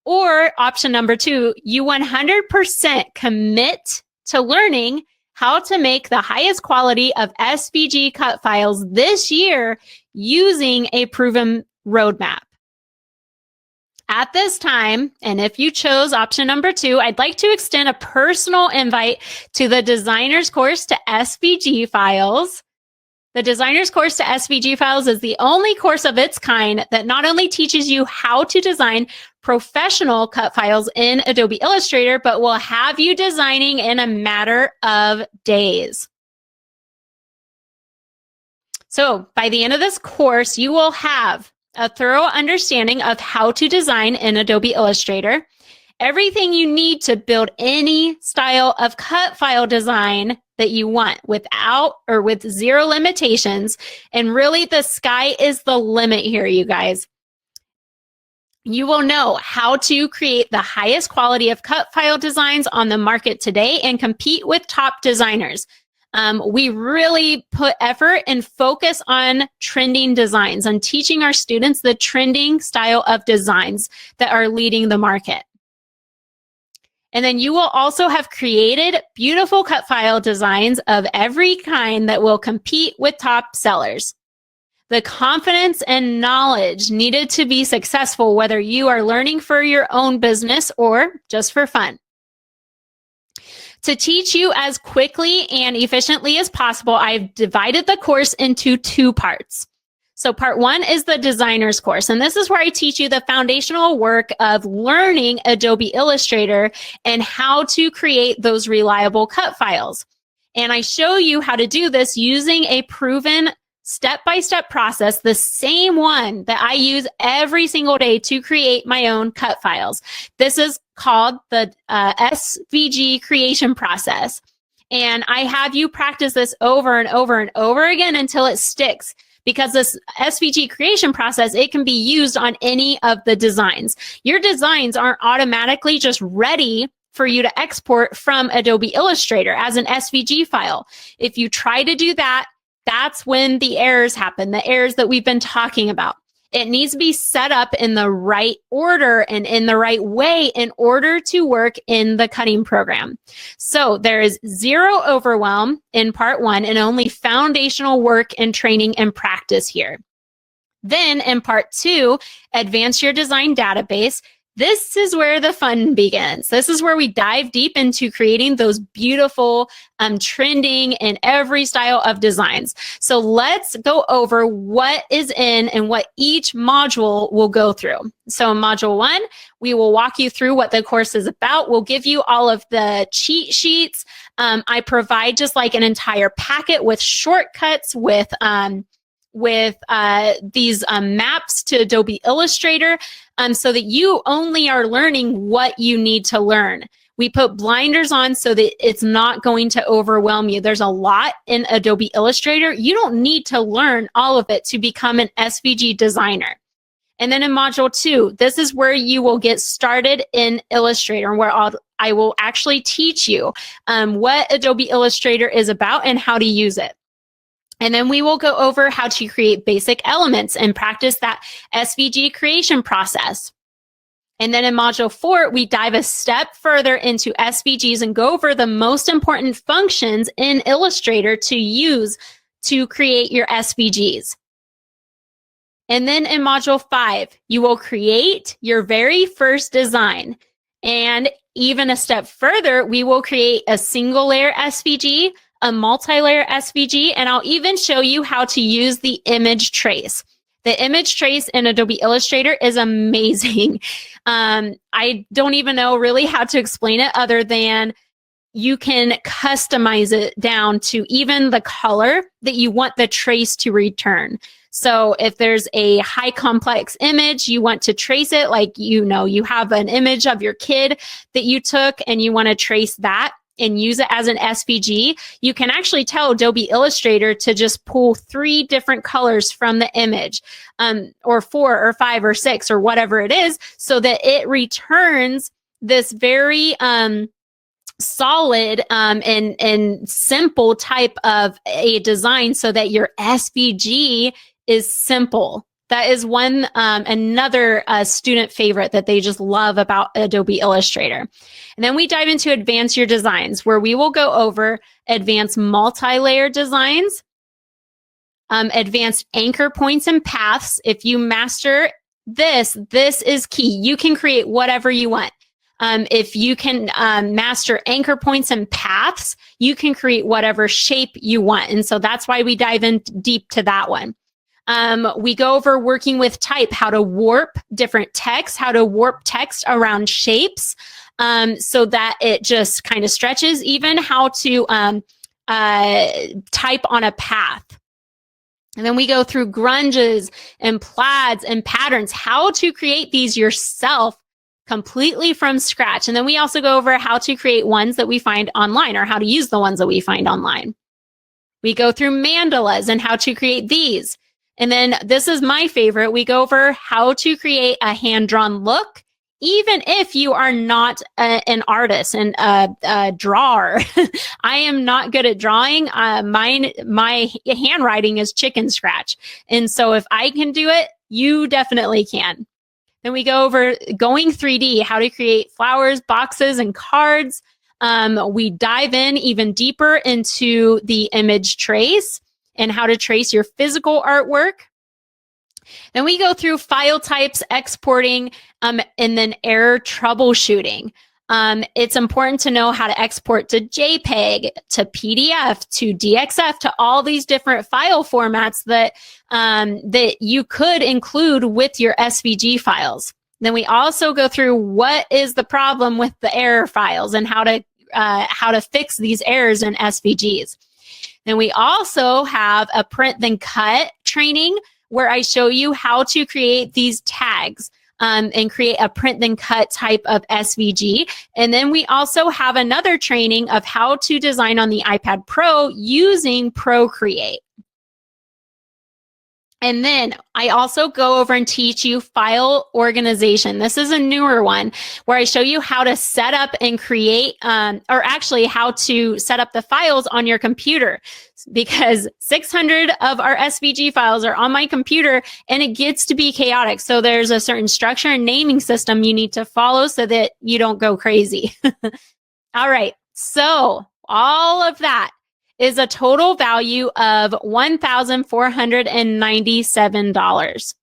Or option number two, you 100% commit to learning how to make the highest quality of SVG cut files this year using a proven roadmap. At this time, and if you chose option number two, I'd like to extend a personal invite to the Designer's Course to SVG Files. The Designer's Course to SVG Files is the only course of its kind that not only teaches you how to design professional cut files in Adobe Illustrator, but will have you designing in a matter of days. So by the end of this course, you will have a thorough understanding of how to design in Adobe Illustrator, everything you need to build any style of cut file design that you want without or with zero limitations. And really the sky is the limit here, you guys. You will know how to create the highest quality of cut file designs on the market today and compete with top designers. We really put effort and focus on trending designs, on teaching our students the trending style of designs that are leading the market. And then you will also have created beautiful cut file designs of every kind that will compete with top sellers. The confidence and knowledge needed to be successful, whether you are learning for your own business or just for fun. To teach you as quickly and efficiently as possible, I've divided the course into two parts. So part one is the Designer's Course, and this is where I teach you the foundational work of learning Adobe Illustrator and how to create those reliable cut files. And I show you how to do this using a proven step-by-step process, the same one that I use every single day to create my own cut files. This is called the SVG creation process. And I have you practice this over and over and over again until it sticks. Because this SVG creation process, it can be used on any of the designs. Your designs aren't automatically just ready for you to export from Adobe Illustrator as an SVG file. If you try to do that, that's when the errors happen, the errors that we've been talking about. It needs to be set up in the right order and in the right way in order to work in the cutting program. So there is zero overwhelm in part one and only foundational work and training and practice here. Then in part two, advance your design database. This is where the fun begins. This is where we dive deep into creating those beautiful, trending in every style of designs. So let's go over what is in and what each module will go through. So in module one, we will walk you through what the course is about. We'll give you all of the cheat sheets. I provide just like an entire packet with shortcuts, with these maps to Adobe Illustrator, so that you only are learning what you need to learn. We put blinders on so that it's not going to overwhelm you. There's a lot in Adobe Illustrator. You don't need to learn all of it to become an SVG designer. And then in module 2, this is where you will get started in Illustrator, where I will actually teach you what Adobe Illustrator is about and how to use it. And then we will go over how to create basic elements and practice that SVG creation process. And then in module 4, we dive a step further into SVGs and go over the most important functions in Illustrator to use to create your SVGs. And then in module 5, you will create your very first design. And even a step further, we will create a single layer SVG, a multi-layer SVG, and I'll even show you how to use the image trace. The image trace in Adobe Illustrator is amazing. I don't even know really how to explain it other than you can customize it down to even the color that you want the trace to return. So if there's a high complex image, you want to trace it, like, you have an image of your kid that you took and you want to trace that and use it as an SVG, you can actually tell Adobe Illustrator to just pull 3 different colors from the image, or 4 or 5 or 6 or whatever it is, so that it returns this very solid and simple type of a design, so that your SVG is simple. That is one another student favorite that they just love about Adobe Illustrator. And then we dive into Advance Your Designs, where we will go over advanced multi-layer designs, advanced anchor points and paths. If you master this is key. You can create whatever you want. If you can master anchor points and paths, you can create whatever shape you want. And so that's why we dive in deep to that one. We go over working with type, how to warp different text, how to warp text around shapes, so that it just kind of stretches, even how to type on a path. And then we go through grunges and plaids and patterns, how to create these yourself completely from scratch. And then we also go over how to create ones that we find online, or how to use the ones that we find online. We go through mandalas and how to create these. And then this is my favorite. We go over how to create a hand-drawn look, even if you are not an artist and a drawer. I am not good at drawing. My handwriting is chicken scratch. And so if I can do it, you definitely can. Then we go over going 3D, how to create flowers, boxes, and cards. We dive in even deeper into the image trace and how to trace your physical artwork. Then we go through file types, exporting, and then error troubleshooting. It's important to know how to export to JPEG, to PDF, to DXF, to all these different file formats that you could include with your SVG files. Then we also go through what is the problem with the error files and how to fix these errors in SVGs. Then we also have a print then cut training, where I show you how to create these tags and create a print then cut type of SVG. And then we also have another training of how to design on the iPad Pro using Procreate. And then I also go over and teach you file organization. This is a newer one where I show you how to set up and create, or actually how to set up the files on your computer, because 600 of our SVG files are on my computer and it gets to be chaotic. So there's a certain structure and naming system you need to follow so that you don't go crazy. All right. So all of that is a total value of $1,497.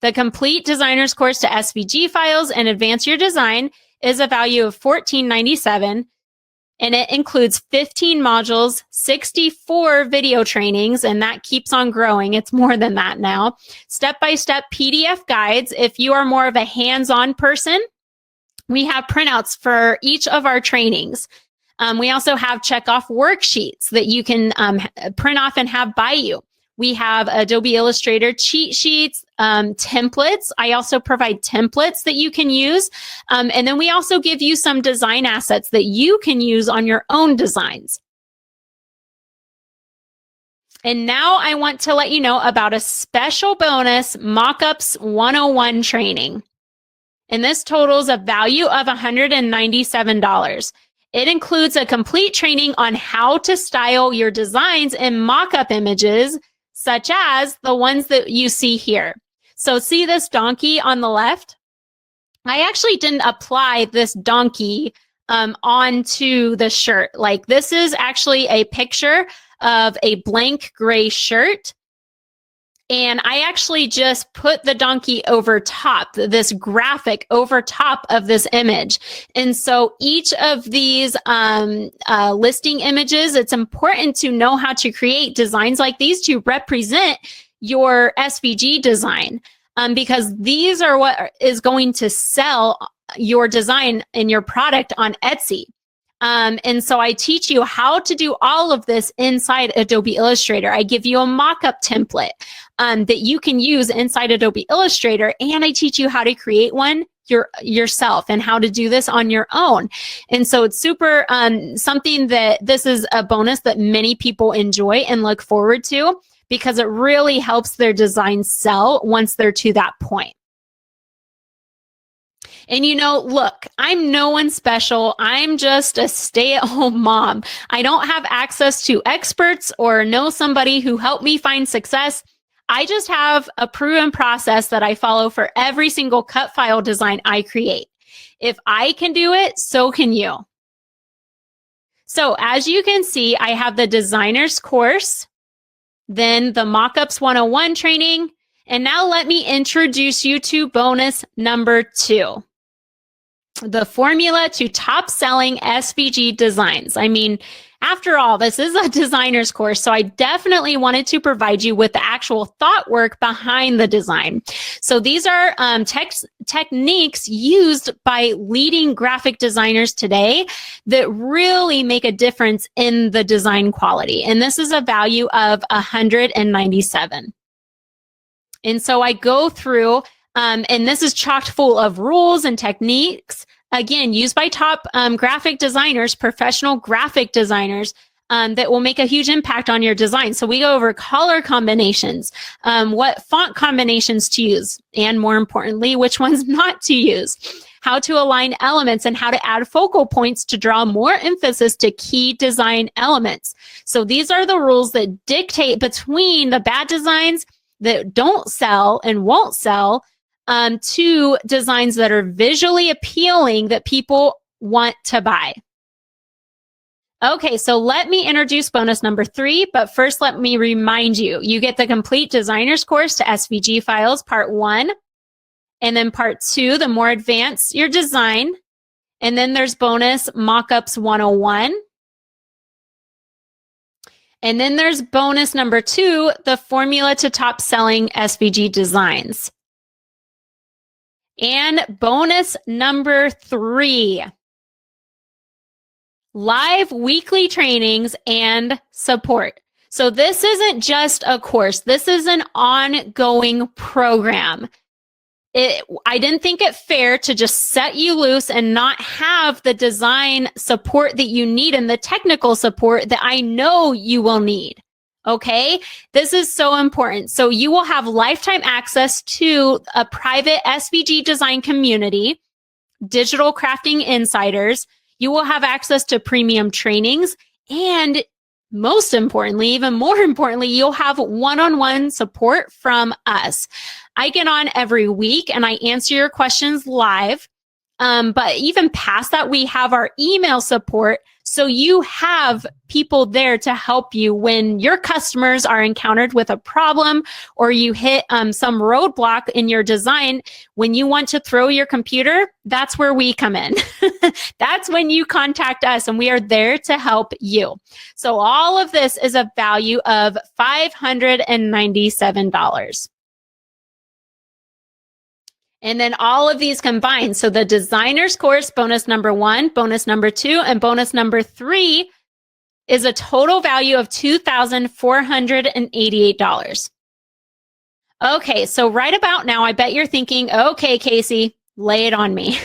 The complete designer's course to SVG files and advance your design is a value of $1,497, and it includes 15 modules, 64 video trainings, and that keeps on growing. It's more than that now. Step-by-step PDF guides. If you are more of a hands-on person, we have printouts for each of our trainings. We also have check-off worksheets that you can print off and have by you. We have Adobe Illustrator cheat sheets, templates. I also provide templates that you can use. And then we also give you some design assets that you can use on your own designs. And now I want to let you know about a special bonus Mockups 101 training. And this totals a value of $197. It includes a complete training on how to style your designs in mock-up images, such as the ones that you see here. So see this donkey on the left? I actually didn't apply this donkey onto the shirt. Like, this is actually a picture of a blank gray shirt. And I actually just put the donkey over top, this graphic over top of this image. And so each of these listing images, it's important to know how to create designs like these to represent your SVG design, because these are what is going to sell your design and your product on Etsy. And so I teach you how to do all of this inside Adobe Illustrator. I give you a mock-up template that you can use inside Adobe Illustrator, and I teach you how to create one yourself and how to do this on your own. And so it's super something that this is a bonus that many people enjoy and look forward to, because it really helps their design sell once they're to that point. And you know, look, I'm no one special. I'm just a stay-at-home mom. I don't have access to experts or know somebody who helped me find success. I just have a proven process that I follow for every single cut file design I create. If I can do it, so can you. So as you can see, I have the designer's course, then the Mockups 101 training, and now let me introduce you to bonus number 2. The formula to top selling SVG designs. I mean, after all, this is a designer's course, so I definitely wanted to provide you with the actual thought work behind the design. So these are techniques used by leading graphic designers today that really make a difference in the design quality. And this is a value of $197. And so I go through, and this is chock full of rules and techniques, again, used by top graphic designers, professional graphic designers, that will make a huge impact on your design. So we go over color combinations, what font combinations to use, and more importantly, which ones not to use, how to align elements, and how to add focal points to draw more emphasis to key design elements. So these are the rules that dictate between the bad designs that don't sell and won't sell, to designs that are visually appealing that people want to buy. Okay, so let me introduce bonus number 3, but first let me remind you, you get the complete designer's course to SVG files, part 1, and then part 2, the more advanced your design, and then there's bonus Mockups 101. And then there's bonus number 2, the formula to top selling SVG designs. And bonus number 3, live weekly trainings and support. So this isn't just a course. This is an ongoing program. I didn't think it fair to just set you loose and not have the design support that you need and the technical support that I know you will need. Okay, this is so important. So you will have lifetime access to a private SVG design community, digital crafting insiders. You will have access to premium trainings, and most importantly, even more importantly, you'll have one-on-one support from us. I get on every week and I answer your questions live. But even past that, we have our email support. So you have people there to help you when your customers are encountered with a problem or you hit some roadblock in your design. When you want to throw your computer, that's where we come in. That's when you contact us, and we are there to help you. So all of this is a value of $597. And then all of these combined. So the designer's course, bonus number 1, bonus number 2, and bonus number 3 is a total value of $2,488. Okay, so right about now, I bet you're thinking, okay, Casey, lay it on me.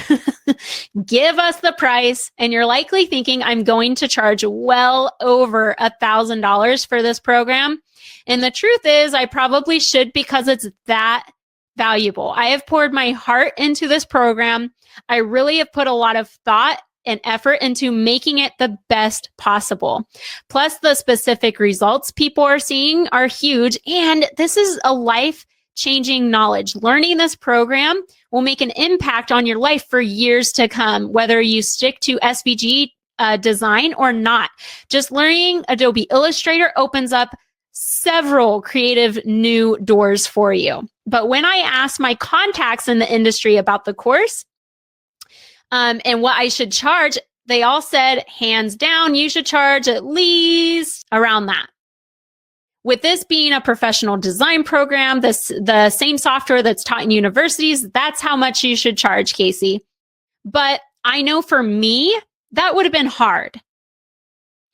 Give us the price. And you're likely thinking, I'm going to charge well over $1,000 for this program. And the truth is, I probably should, because it's that valuable. I have poured my heart into this program. I really have put a lot of thought and effort into making it the best possible. Plus, the specific results people are seeing are huge. And this is a life-changing knowledge. Learning this program will make an impact on your life for years to come, whether you stick to SVG design or not. Just learning Adobe Illustrator opens up several creative new doors for you. But when I asked my contacts in the industry about the course and what I should charge, they all said, hands down, you should charge at least around that. With this being a professional design program, the same software that's taught in universities, that's how much you should charge, Casey. But I know for me, that would have been hard.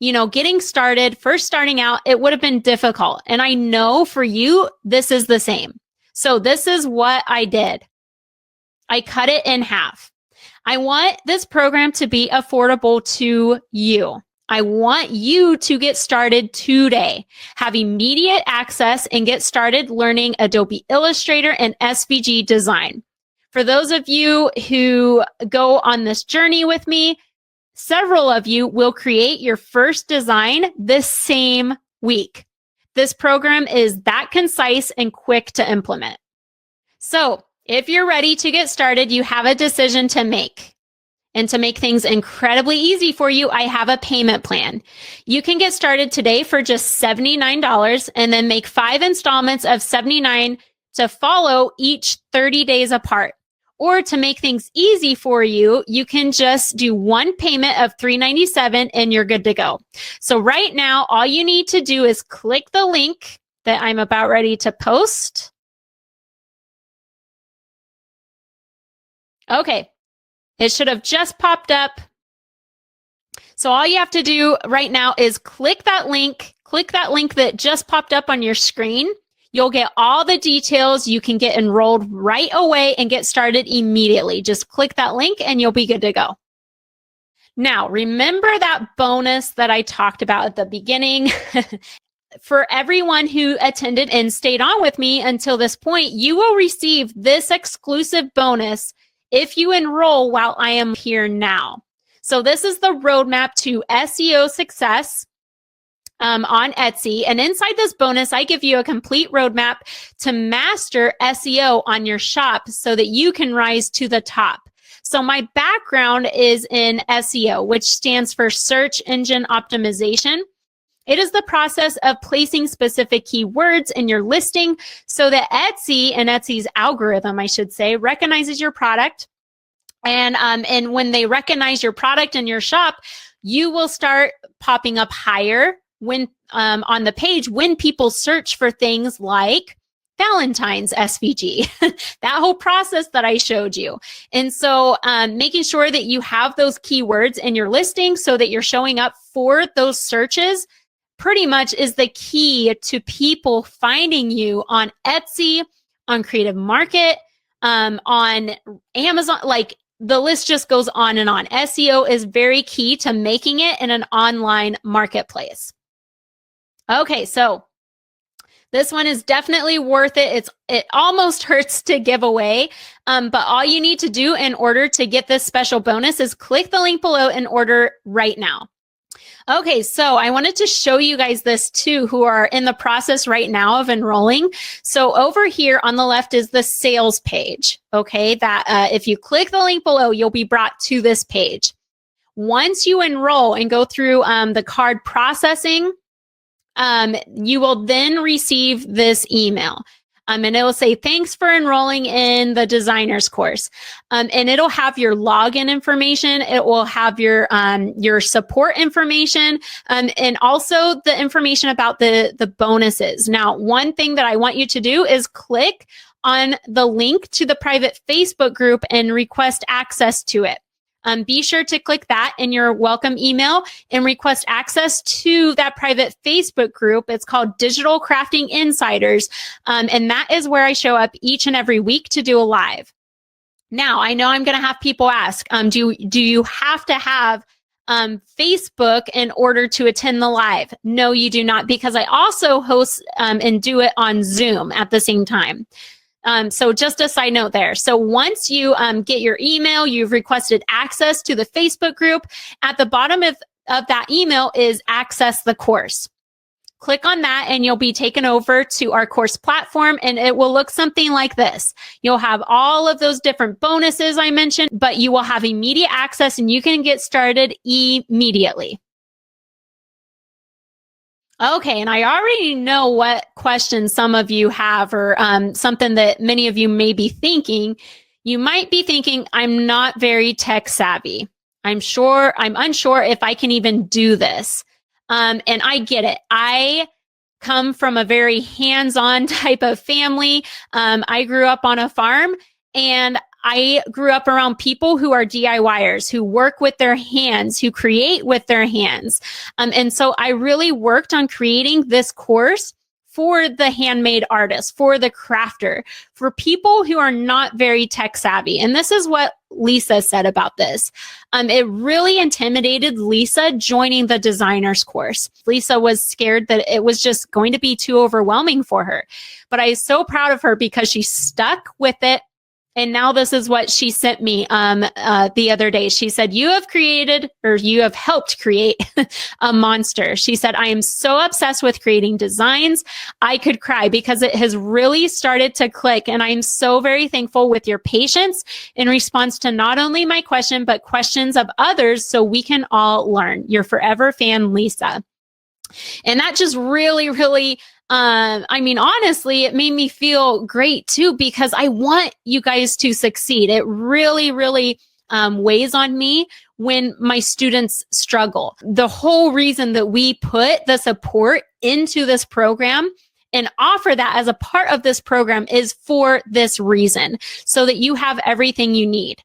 You know, getting started, first starting out, it would have been difficult. And I know for you, this is the same. So this is what I did. I cut it in half. I want this program to be affordable to you. I want you to get started today, have immediate access, and get started learning Adobe Illustrator and SVG design. For those of you who go on this journey with me, several of you will create your first design this same week. This program is that concise and quick to implement. So if you're ready to get started, you have a decision to make. And to make things incredibly easy for you, I have a payment plan. You can get started today for just $79 and then make 5 installments of $79 to follow each 30 days apart. Or to make things easy for you, you can just do one payment of $397 and you're good to go. So right now, all you need to do is click the link that I'm about ready to post. Okay. It should have just popped up. So all you have to do right now is click that link that just popped up on your screen. You'll get all the details. You can get enrolled right away and get started immediately. Just click that link and you'll be good to go. Now, remember that bonus that I talked about at the beginning? For everyone who attended and stayed on with me until this point, you will receive this exclusive bonus if you enroll while I am here now. So this is the roadmap to SEO success on Etsy. And inside this bonus, I give you a complete roadmap to master SEO on your shop so that you can rise to the top. So my background is in SEO, which stands for Search Engine Optimization. It is the process of placing specific keywords in your listing so that Etsy and Etsy's algorithm, I should say, recognizes your product. And when they recognize your product in your shop, you will start popping up higher when on the page when people search for things like Valentine's SVG, that whole process that I showed you. And so making sure that you have those keywords in your listing so that you're showing up for those searches pretty much is the key to people finding you on Etsy, on Creative Market, on Amazon. Like the list just goes on and on. SEO is very key to making it in an online marketplace. Okay, so this one is definitely worth it. It almost hurts to give away, but all you need to do in order to get this special bonus is click the link below and order right now. Okay, so I wanted to show you guys this too, who are in the process right now of enrolling. So over here on the left is the sales page, okay? That if you click the link below, you'll be brought to this page. Once you enroll and go through the card processing, you will then receive this email. And it will say, thanks for enrolling in the designer's course. And it'll have your login information. It will have your support information, and also the information about the bonuses. Now, one thing that I want you to do is click on the link to the private Facebook group and request access to it. Be sure to click that in your welcome email and request access to that private Facebook group. It's called Digital Crafting Insiders. And that is where I show up each and every week to do a live. Now, I know I'm going to have people ask, do you have to have Facebook in order to attend the live? No, you do not, because I also host and do it on Zoom at the same time. So just a side note there. So once you get your email, you've requested access to the Facebook group. At the bottom of that email is access the course. Click on that and you'll be taken over to our course platform, and it will look something like this. You'll have all of those different bonuses I mentioned, but you will have immediate access and you can get started immediately. Okay, and I already know what questions some of you have, or something that many of you may be thinking. You might be thinking, I'm not very tech savvy. I'm unsure if I can even do this. And I get it. I come from a very hands-on type of family. I grew up on a farm, and I grew up around people who are DIYers, who work with their hands, who create with their hands. And so I really worked on creating this course for the handmade artist, for the crafter, for people who are not very tech savvy. And this is what Lisa said about this. It really intimidated Lisa joining the designer's course. Lisa was scared that it was just going to be too overwhelming for her. But I was so proud of her because she stuck with it. And now this is what she sent me the other day. She said, you have helped create a monster. She said, I am so obsessed with creating designs. I could cry because it has really started to click. And I'm so very thankful with your patience in response to not only my question, but questions of others so we can all learn. Your forever fan, Lisa. And that just really, really, honestly, it made me feel great too, because I want you guys to succeed. It really, really weighs on me when my students struggle. The whole reason that we put the support into this program and offer that as a part of this program is for this reason, so that you have everything you need.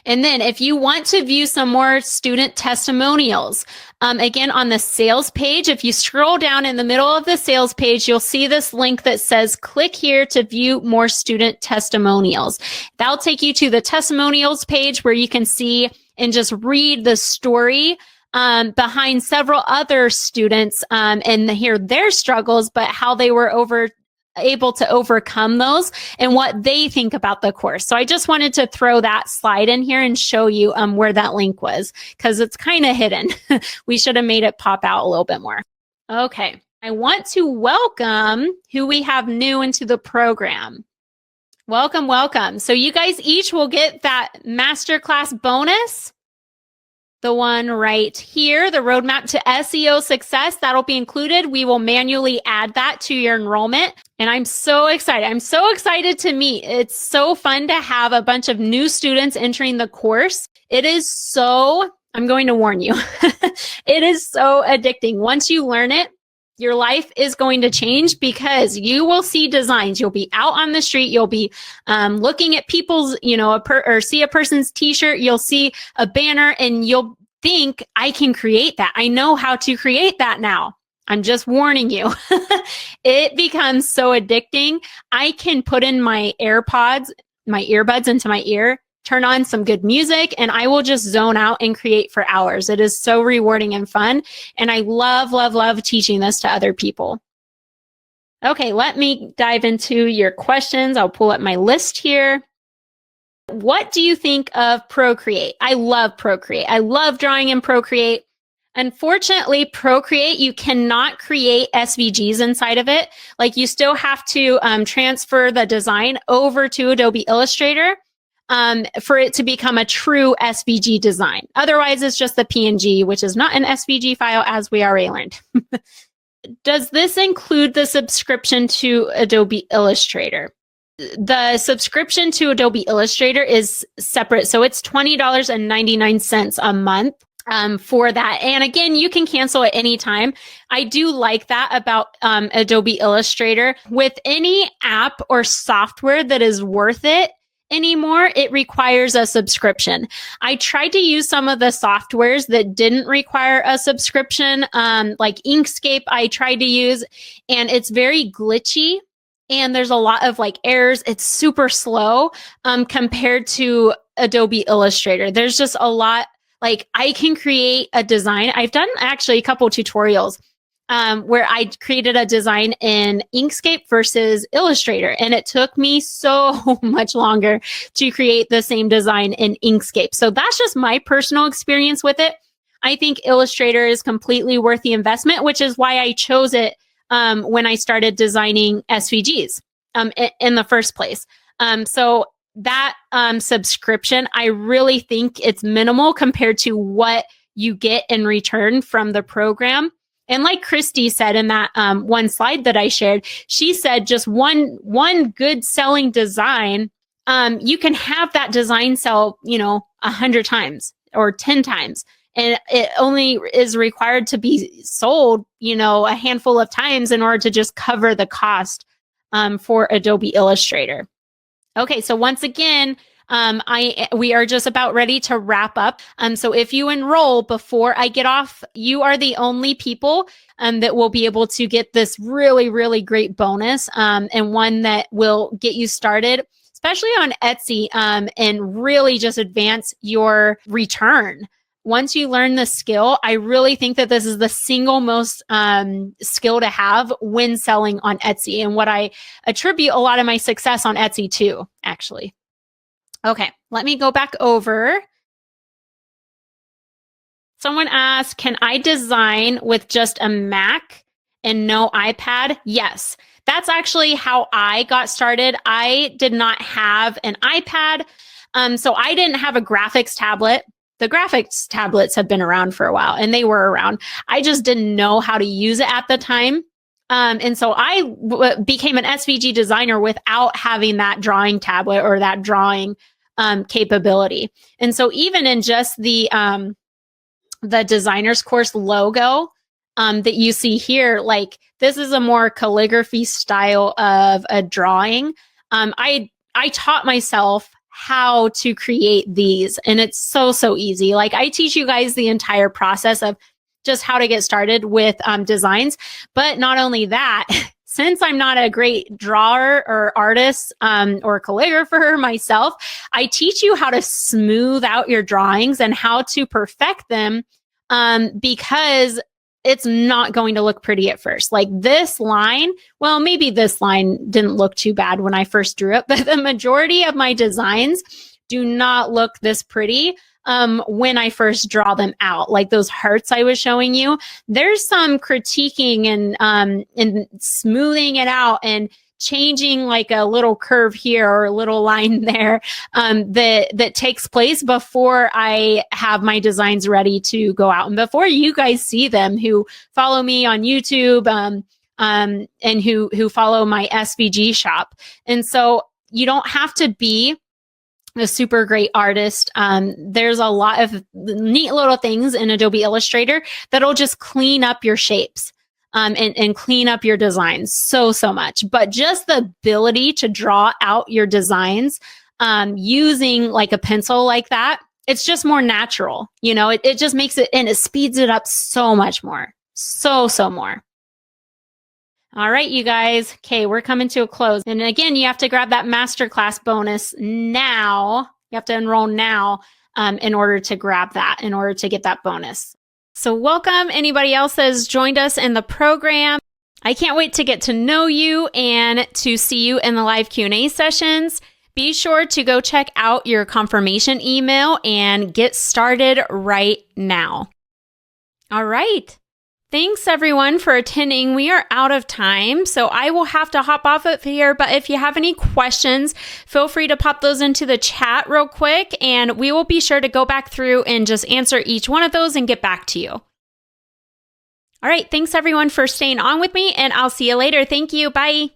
And then if you want to view some more student testimonials, again, on the sales page, if you scroll down in the middle of the sales page, you'll see this link that says, click here to view more student testimonials. That'll take you to the testimonials page where you can see and just read the story behind several other students and hear their struggles, but how they were able to overcome those and what they think about the course. So I just wanted to throw that slide in here and show you where that link was, because it's kind of hidden. We should have made it pop out a little bit more. Okay, I want to welcome who we have new into the program. Welcome, welcome. So you guys each will get that masterclass bonus. The one right here, the roadmap to SEO success, that'll be included. We will manually add that to your enrollment. And I'm so excited. I'm so excited to meet. It's so fun to have a bunch of new students entering the course. It is so, I'm going to warn you, it is so addicting. Once you learn it, your life is going to change, because you will see designs. You'll be out on the street. You'll be looking at people's, or see a person's t-shirt. You'll see a banner and you'll think, I can create that. I know how to create that now. I'm just warning you. It becomes so addicting. I can put in my earbuds into my ear, turn on some good music, and I will just zone out and create for hours. It is so rewarding and fun. And I love, love, love teaching this to other people. Okay, let me dive into your questions. I'll pull up my list here. What do you think of Procreate? I love Procreate. I love drawing in Procreate. Unfortunately, Procreate, you cannot create SVGs inside of it. Like, you still have to transfer the design over to Adobe Illustrator for it to become a true SVG design. Otherwise, it's just the PNG, which is not an SVG file, as we already learned. Does this include the subscription to Adobe Illustrator? The subscription to Adobe Illustrator is separate. So it's $20.99 a month for that. And again, you can cancel at any time. I do like that about Adobe Illustrator. With any app or software that is worth it anymore, it requires a subscription. I tried to use some of the softwares that didn't require a subscription, like Inkscape I tried to use, and it's very glitchy. and there's a lot of like errors. It's super slow compared to Adobe Illustrator. There's just a lot, like I can create a design. I've done actually a couple tutorials where I created a design in Inkscape versus Illustrator. And it took me so much longer to create the same design in Inkscape. So that's just my personal experience with it. I think Illustrator is completely worth the investment, which is why I chose it when I started designing SVGs in the first place. So that subscription, I really think it's minimal compared to what you get in return from the program. And like Christy said in that one slide that I shared, she said just one good selling design, you can have that design sell, 100 times or 10 times. And it only is required to be sold, a handful of times in order to just cover the cost for Adobe Illustrator. Okay, so once again, we are just about ready to wrap up. So if you enroll before I get off, you are the only people that will be able to get this really, really great bonus and one that will get you started, especially on Etsy, and really just advance your return. Once you learn the skill, I really think that this is the single most skill to have when selling on Etsy, and what I attribute a lot of my success on Etsy to, actually. Okay, let me go back over. Someone asked, can I design with just a Mac and no iPad? Yes. That's actually how I got started. I did not have an iPad, so I didn't have a graphics tablet. The graphics tablets have been around for a while, and they were around. I just didn't know how to use it at the time. And so I became an SVG designer without having that drawing tablet or that drawing capability. And so even in just the designer's course logo that you see here, like this is a more calligraphy style of a drawing. I taught myself how to create these, and it's so easy. Like I teach you guys the entire process of just how to get started with designs. But not only that, since I'm not a great drawer or artist or calligrapher myself, I teach you how to smooth out your drawings and how to perfect them because it's not going to look pretty at first. Like this line, well, maybe this line didn't look too bad when I first drew it, but the majority of my designs do not look this pretty when I first draw them out. Like those hearts I was showing you, there's some critiquing and smoothing it out and changing like a little curve here or a little line there that takes place before I have my designs ready to go out, and before you guys see them who follow me on YouTube and who follow my SVG shop. And so you don't have to be a super great artist. There's a lot of neat little things in Adobe Illustrator that'll just clean up your shapes. And clean up your designs so much. But just the ability to draw out your designs using like a pencil like that, it's just more natural. It just makes it, and it speeds it up so much more. So more. All right, you guys. Okay, we're coming to a close. And again, you have to grab that masterclass bonus now. You have to enroll now in order to grab that, in order to get that bonus. So welcome anybody else that has joined us in the program. I can't wait to get to know you and to see you in the live Q&A sessions. Be sure to go check out your confirmation email and get started right now. All right. Thanks everyone for attending. We are out of time, so I will have to hop off of here. But if you have any questions, feel free to pop those into the chat real quick, and we will be sure to go back through and just answer each one of those and get back to you. All right. Thanks everyone for staying on with me, and I'll see you later. Thank you. Bye.